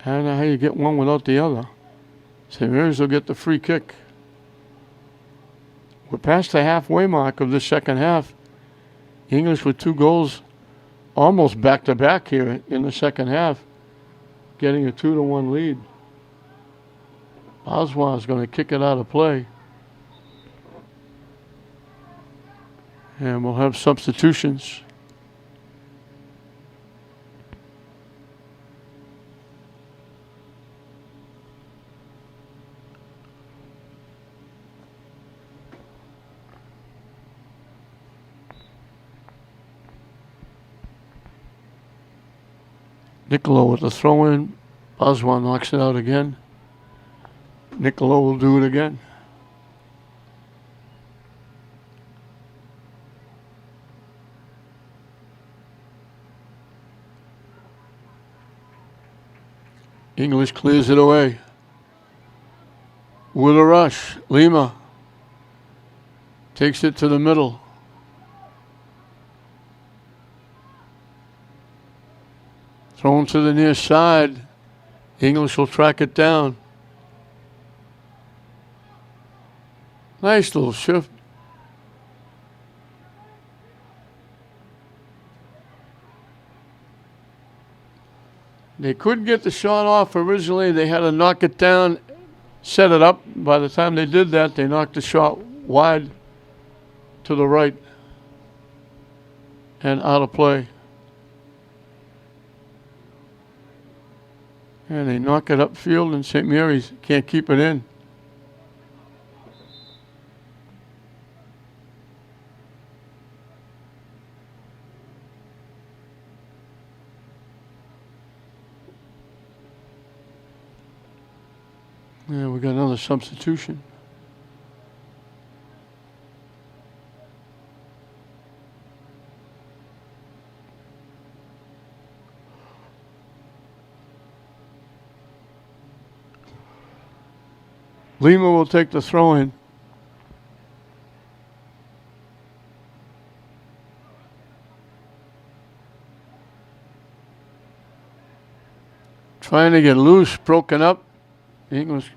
I don't know how you get one without the other. St. Mary's will get the free kick. We're past the halfway mark of the second half. English with 2 goals almost back-to-back here in the second half, getting a 2-1 lead. Oswald is going to kick it out of play. And we'll have substitutions. Niccolo with the throw-in. Oswald knocks it out again. Niccolo will do it again. English clears it away. With a rush, Lima takes it to the middle. Thrown to the near side. English will track it down. Nice little shift. They couldn't get the shot off originally. They had to knock it down, set it up. By the time they did that, they knocked the shot wide to the right and out of play. And they knock it upfield, and St. Mary's can't keep it in. Yeah, we got another substitution. Lima will take the throw in. Trying to get loose, broken up. English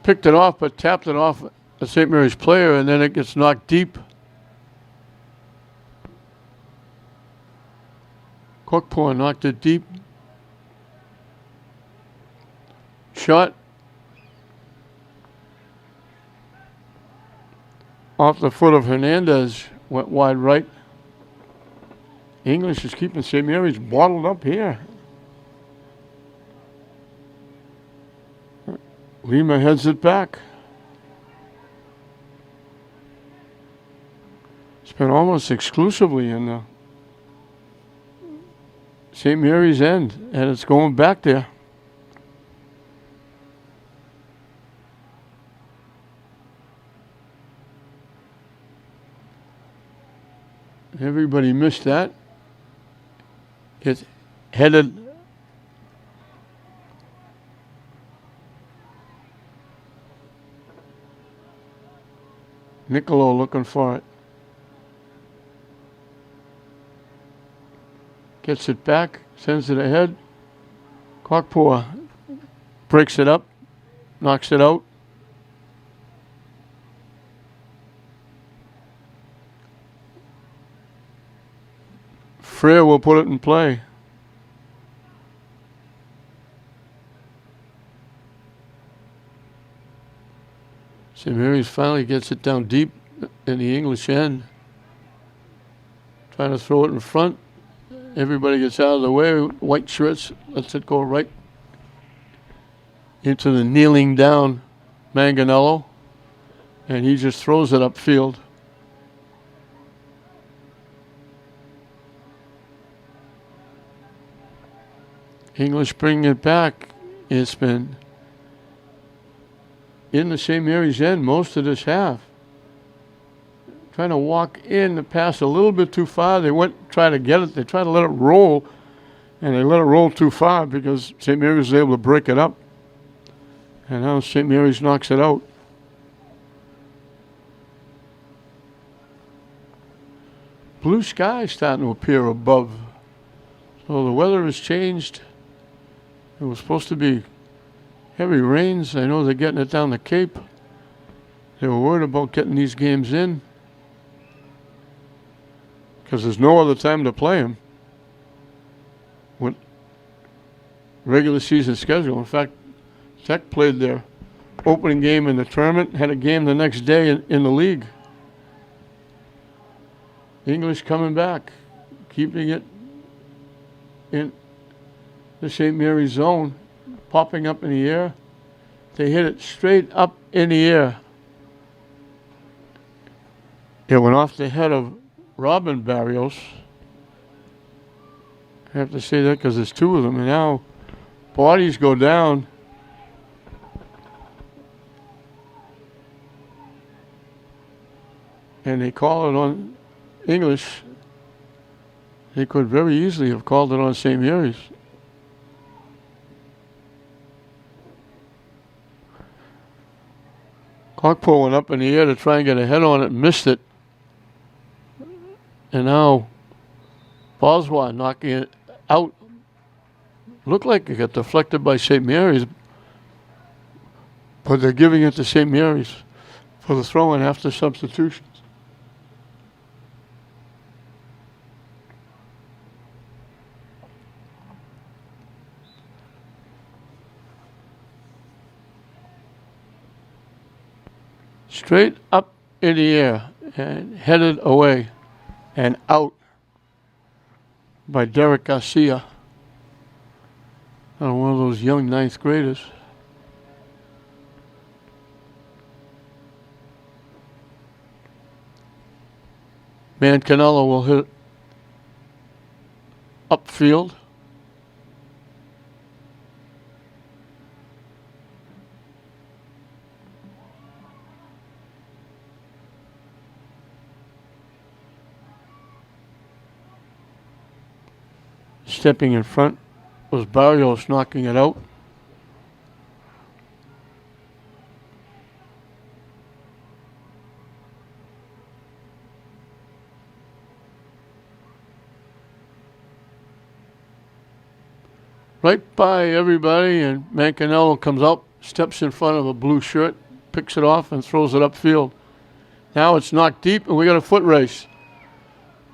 picked it off, but tapped it off a St. Mary's player, and then it gets knocked deep. Cookpour knocked it deep. Shot off the foot of Hernandez, went wide right. English is keeping St. Mary's bottled up here. Lima heads it back. and almost exclusively in the St. Mary's end, and it's going back there. Everybody missed that. It's headed Niccolo looking for it. Gets it back, sends it ahead. Cockpour breaks it up, knocks it out. Frere will put it in play. St. Mary's finally gets it down deep in the English end. Trying to throw it in front. Everybody gets out of the way. White shirts lets it go right into the kneeling down Manganello. And he just throws it upfield. English bringing it back. It's been in the St. Mary's end most of this half. Trying to walk in the pass a little bit too far. They went try to get it. They tried to let it roll, and they let it roll too far because St. Mary's was able to break it up. And now St. Mary's knocks it out. Blue sky starting to appear above. So the weather has changed. It was supposed to be heavy rains. I know they're getting it down the Cape. They were worried about getting these games in because there's no other time to play them with regular season schedule. In fact, Sept played their opening game in the tournament, had a game the next day in the league. English coming back, keeping it in the St. Mary's zone, popping up in the air. They hit it straight up in the air. It went off the head of Robin Barrios. I have to say that because there's two of them, and now bodies go down. And they call it on English. They could very easily have called it on St. Mary's. Cockpour went up in the air to try and get a head on it, missed it. And now Boswa knocking it out. Looked like it got deflected by St. Mary's, but they're giving it to St. Mary's for the throw-in after substitutions. Straight up in the air and headed away and out by Derek Garcia. One of those young ninth graders. Manganello will hit upfield. Stepping in front was Barrios knocking it out. Right by everybody, and Manganello comes out, steps in front of a blue shirt, picks it off and throws it upfield. Now it's knocked deep and we got a foot race.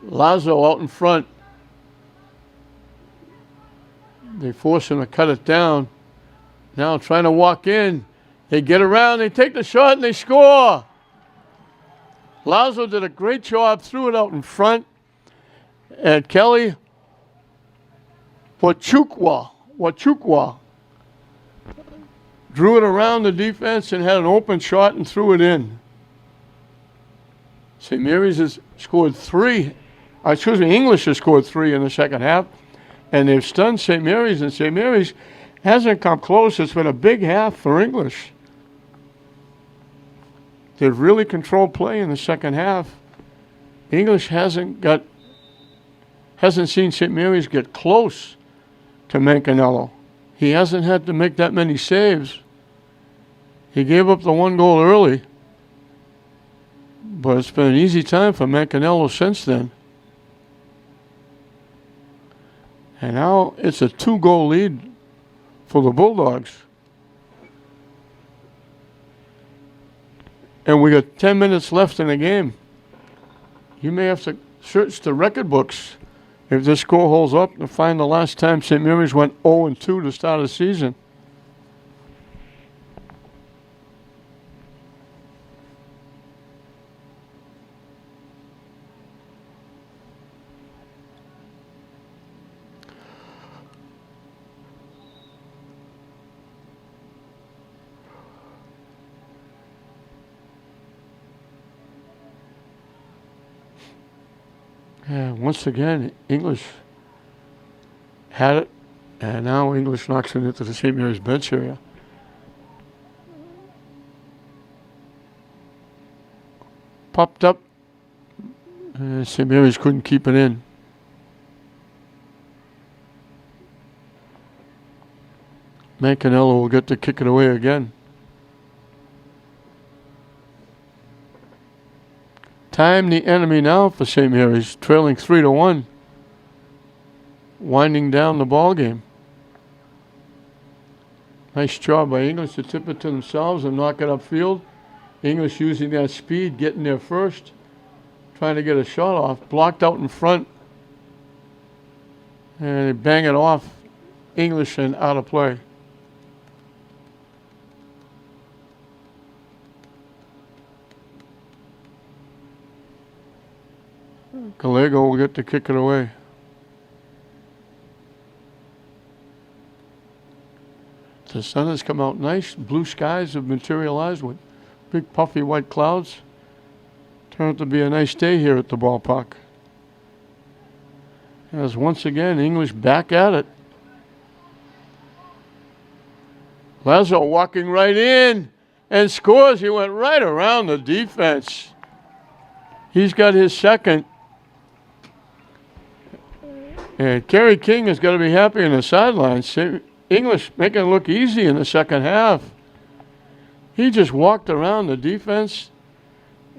Lazo out in front. They force him to cut it down. Now trying to walk in. They get around, they take the shot, and they score. Lazo did a great job, threw it out in front. And Kelly Wachukwa drew it around the defense and had an open shot and threw it in. St. Mary's has scored English has scored 3 in the second half, and they've stunned St. Mary's, and St. Mary's hasn't come close. It's been a big half for English. They've really controlled play in the second half. English hasn't seen St. Mary's get close to Mancanello. He hasn't had to make that many saves. He gave up the 1 goal early, but it's been an easy time for Mancanello since then. And now it's a 2-goal lead for the Bulldogs. And we got 10 minutes left in the game. You may have to search the record books if this score holds up to find the last time St. Mary's went 0-2 to start the season. Yeah, once again, English had it, and now English knocks it into the St. Mary's bench area. Popped up, St. Mary's couldn't keep it in. Mancanello will get to kick it away again. Time the enemy now for St. Mary's, trailing 3-1, winding down the ball game. Nice job by English to tip it to themselves and knock it upfield. English using that speed, getting there first, trying to get a shot off, blocked out in front, and they bang it off. English and out of play. Gallego will get to kick it away. The sun has come out nice. Blue skies have materialized with big puffy white clouds. Turned out to be a nice day here at the ballpark. As once again, English back at it. Lazo walking right in and scores. He went right around the defense. He's got his second. And Kerry King is going to be happy in the sidelines. English making it look easy in the second half. He just walked around the defense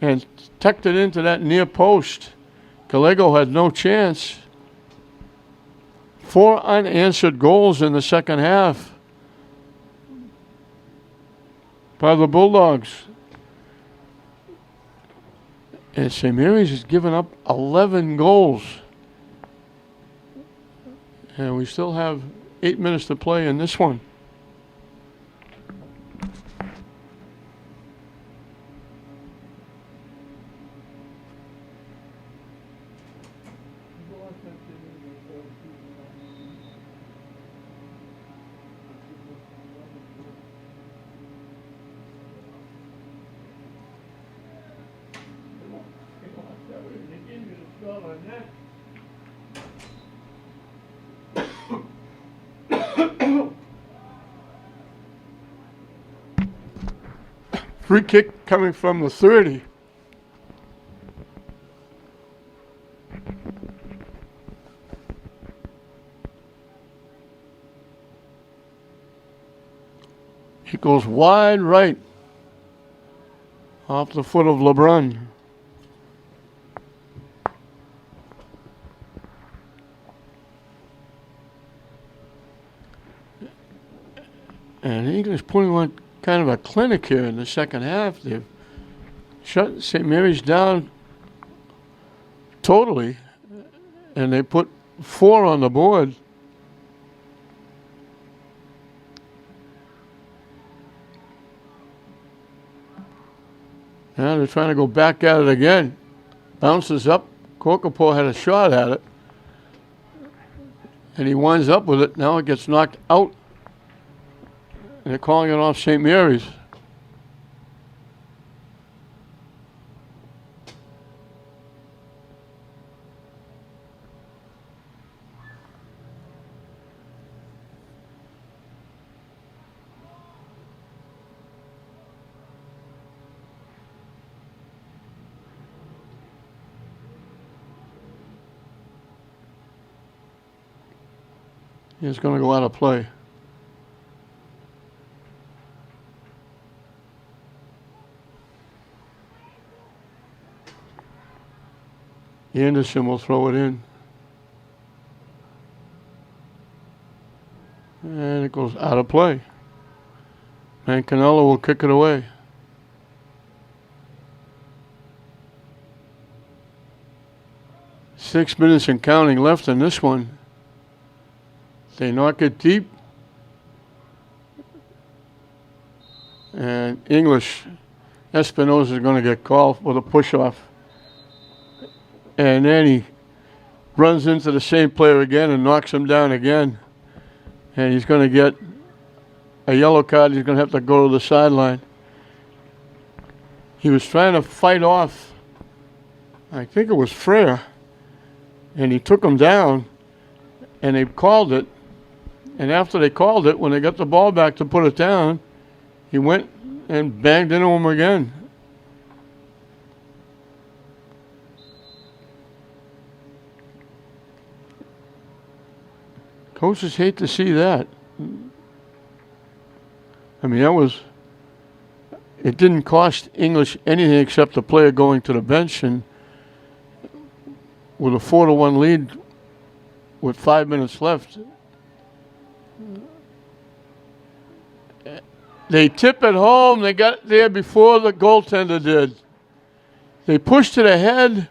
and tucked it into that near post. Gallego had no chance. 4 unanswered goals in the second half by the Bulldogs. And St. Mary's has given up 11 goals. And we still have 8 minutes to play in this one. Free kick coming from the 30. It goes wide right off the foot of LeBrun. And English putting on kind of a clinic here in the second half. They've shut St. Mary's down totally, and they put 4 on the board. Now they're trying to go back at it again. Bounces up. Kokopo had a shot at it, and he winds up with it. Now it gets knocked out. And they're calling it off St. Mary's. It's going to go out of play. Anderson will throw it in. And it goes out of play. Mancanello will kick it away. Six minutes and counting left in this one. They knock it deep. And English, Espinosa is going to get called with a push-off. And then he runs into the same player again and knocks him down again. And he's going to get a yellow card. He's going to have to go to the sideline. He was trying to fight off, I think it was Frere, and he took him down, and they called it. And after they called it, when they got the ball back to put it down, he went and banged into him again. Coaches hate to see that. I mean, it didn't cost English anything except the player going to the bench, and with a 4-1 lead with 5 minutes left, they tip it home. They got there before the goaltender did. They pushed it ahead,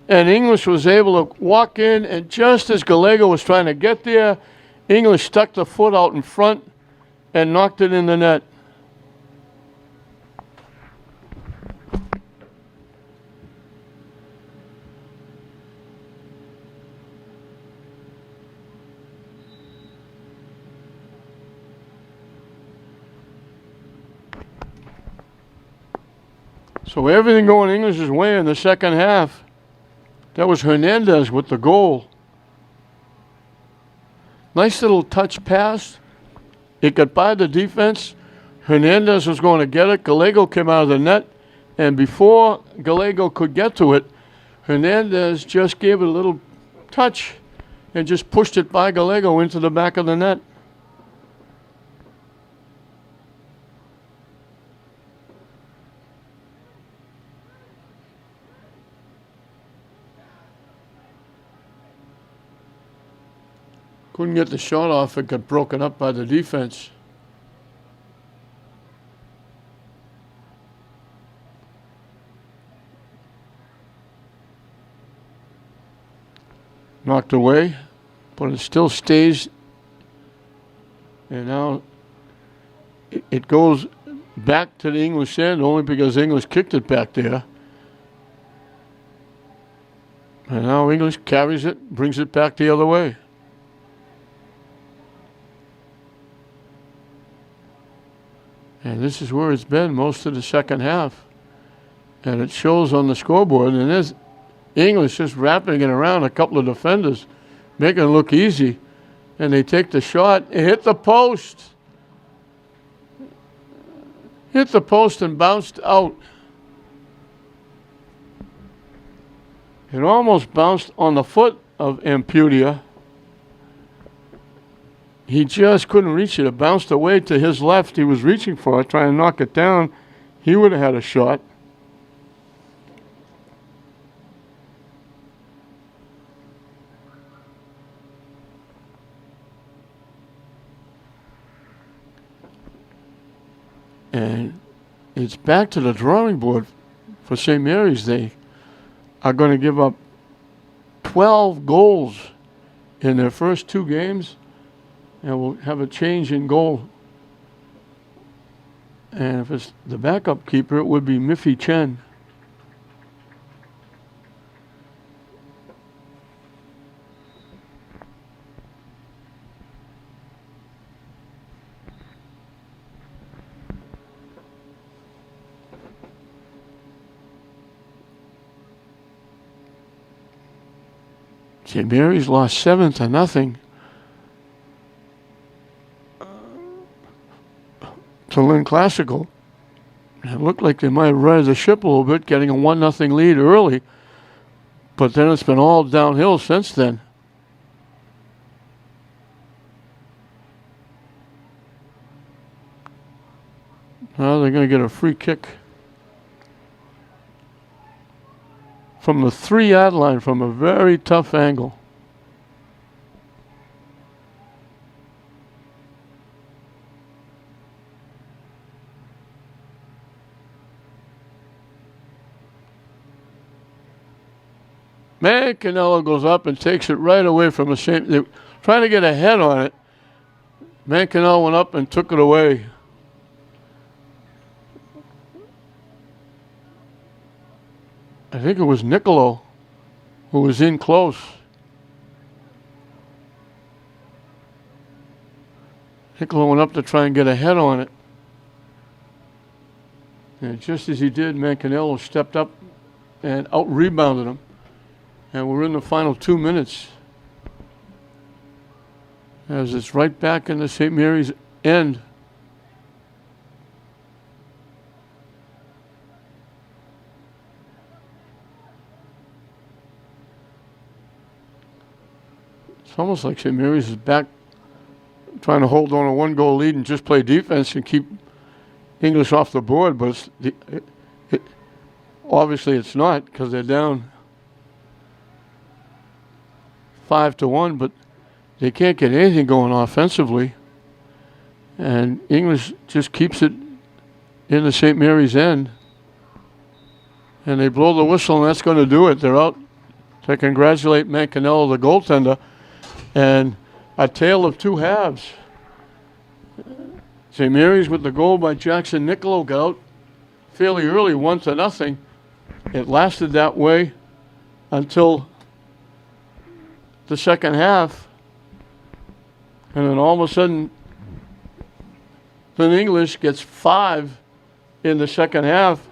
and English was able to walk in, and just as Gallego was trying to get there, English stuck the foot out in front and knocked it in the net. So everything going English's way in the second half. That was Hernandez with the goal. Nice little touch pass. It got by the defense. Hernandez was going to get it. Gallego came out of the net. And before Gallego could get to it, Hernandez just gave it a little touch and just pushed it by Gallego into the back of the net. Couldn't get the shot off. It got broken up by the defense. Knocked away, but it still stays. And now it goes back to the English end only because English kicked it back there. And now English carries it, brings it back the other way. And this is where it's been most of the second half. And it shows on the scoreboard. And there's English just wrapping it around a couple of defenders, making it look easy. And they take the shot. It hit the post. Hit the post and bounced out. It almost bounced on the foot of Ampudia. He just couldn't reach it. It bounced away to his left. He was reaching for it, trying to knock it down. He would have had a shot. And it's back to the drawing board for St. Mary's. They are going to give up 12 goals in their first two games. And we'll have a change in goal. And if it's the backup keeper, it would be Miffy Chen. St. Mary's lost 7-0. To Lynn Classical. It looked like they might have righted the ship a little bit, getting a 1-0 lead early, but then it's been all downhill since then. Now they're going to get a free kick from the 3-yard line from a very tough angle. Mancanello goes up and takes it right away from a St. They're trying to get a head on it. Mancanello went up and took it away. I think it was Niccolo who was in close. Niccolo went up to try and get a head on it. And just as he did, Mancanello stepped up and out-rebounded him. And we're in the final 2 minutes. As it's right back in the St. Mary's end. It's almost like St. Mary's is back trying to hold on a 1-goal lead and just play defense and keep English off the board, but obviously it's not, because they're down 5-1, but they can't get anything going offensively. And English just keeps it in the St. Mary's end. And they blow the whistle, and that's going to do it. They're out to congratulate Mancanello, the goaltender. And a tale of two halves. St. Mary's with the goal by Jackson Niccolo got out fairly early, 1-0. It lasted that way until the second half. And then all of a sudden, then English gets 5 in the second half.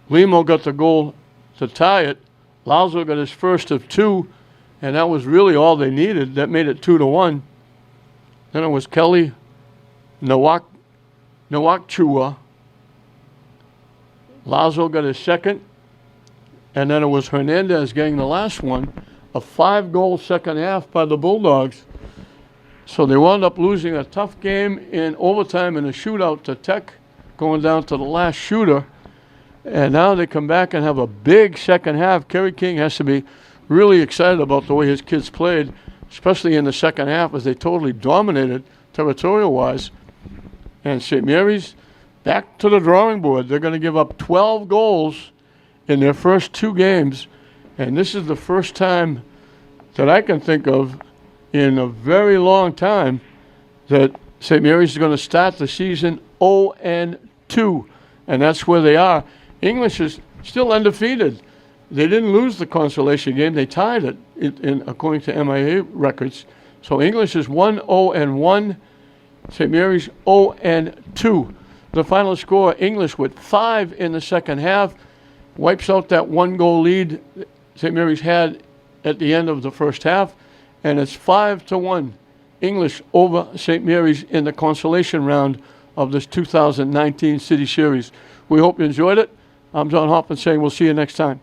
Limo got the goal to tie it. Lazo got his first of 2, and that was really all they needed. That made it 2-1. Then it was Kelly Nawakchua. Lazo got his second, and then it was Hernandez getting the last one. A 5-goal second half by the Bulldogs. So they wound up losing a tough game in overtime in a shootout to Tech, going down to the last shooter. And now they come back and have a big second half. Kerry King has to be really excited about the way his kids played, especially in the second half, as they totally dominated territorial-wise. And St. Mary's back to the drawing board. They're going to give up 12 goals in their first 2 games. And this is the first time that I can think of in a very long time that St. Mary's is going to start the season 0-2. And that's where they are. English is still undefeated. They didn't lose the Consolation game. They tied it, according to MIA records. So English is 1-0-1. St. Mary's 0-2. The final score, English with 5 in the second half, wipes out that 1-goal lead St. Mary's had at the end of the first half, and it's 5-1 English over St. Mary's in the consolation round of this 2019 City Series. We hope you enjoyed it. I'm John Hoffman saying we'll see you next time.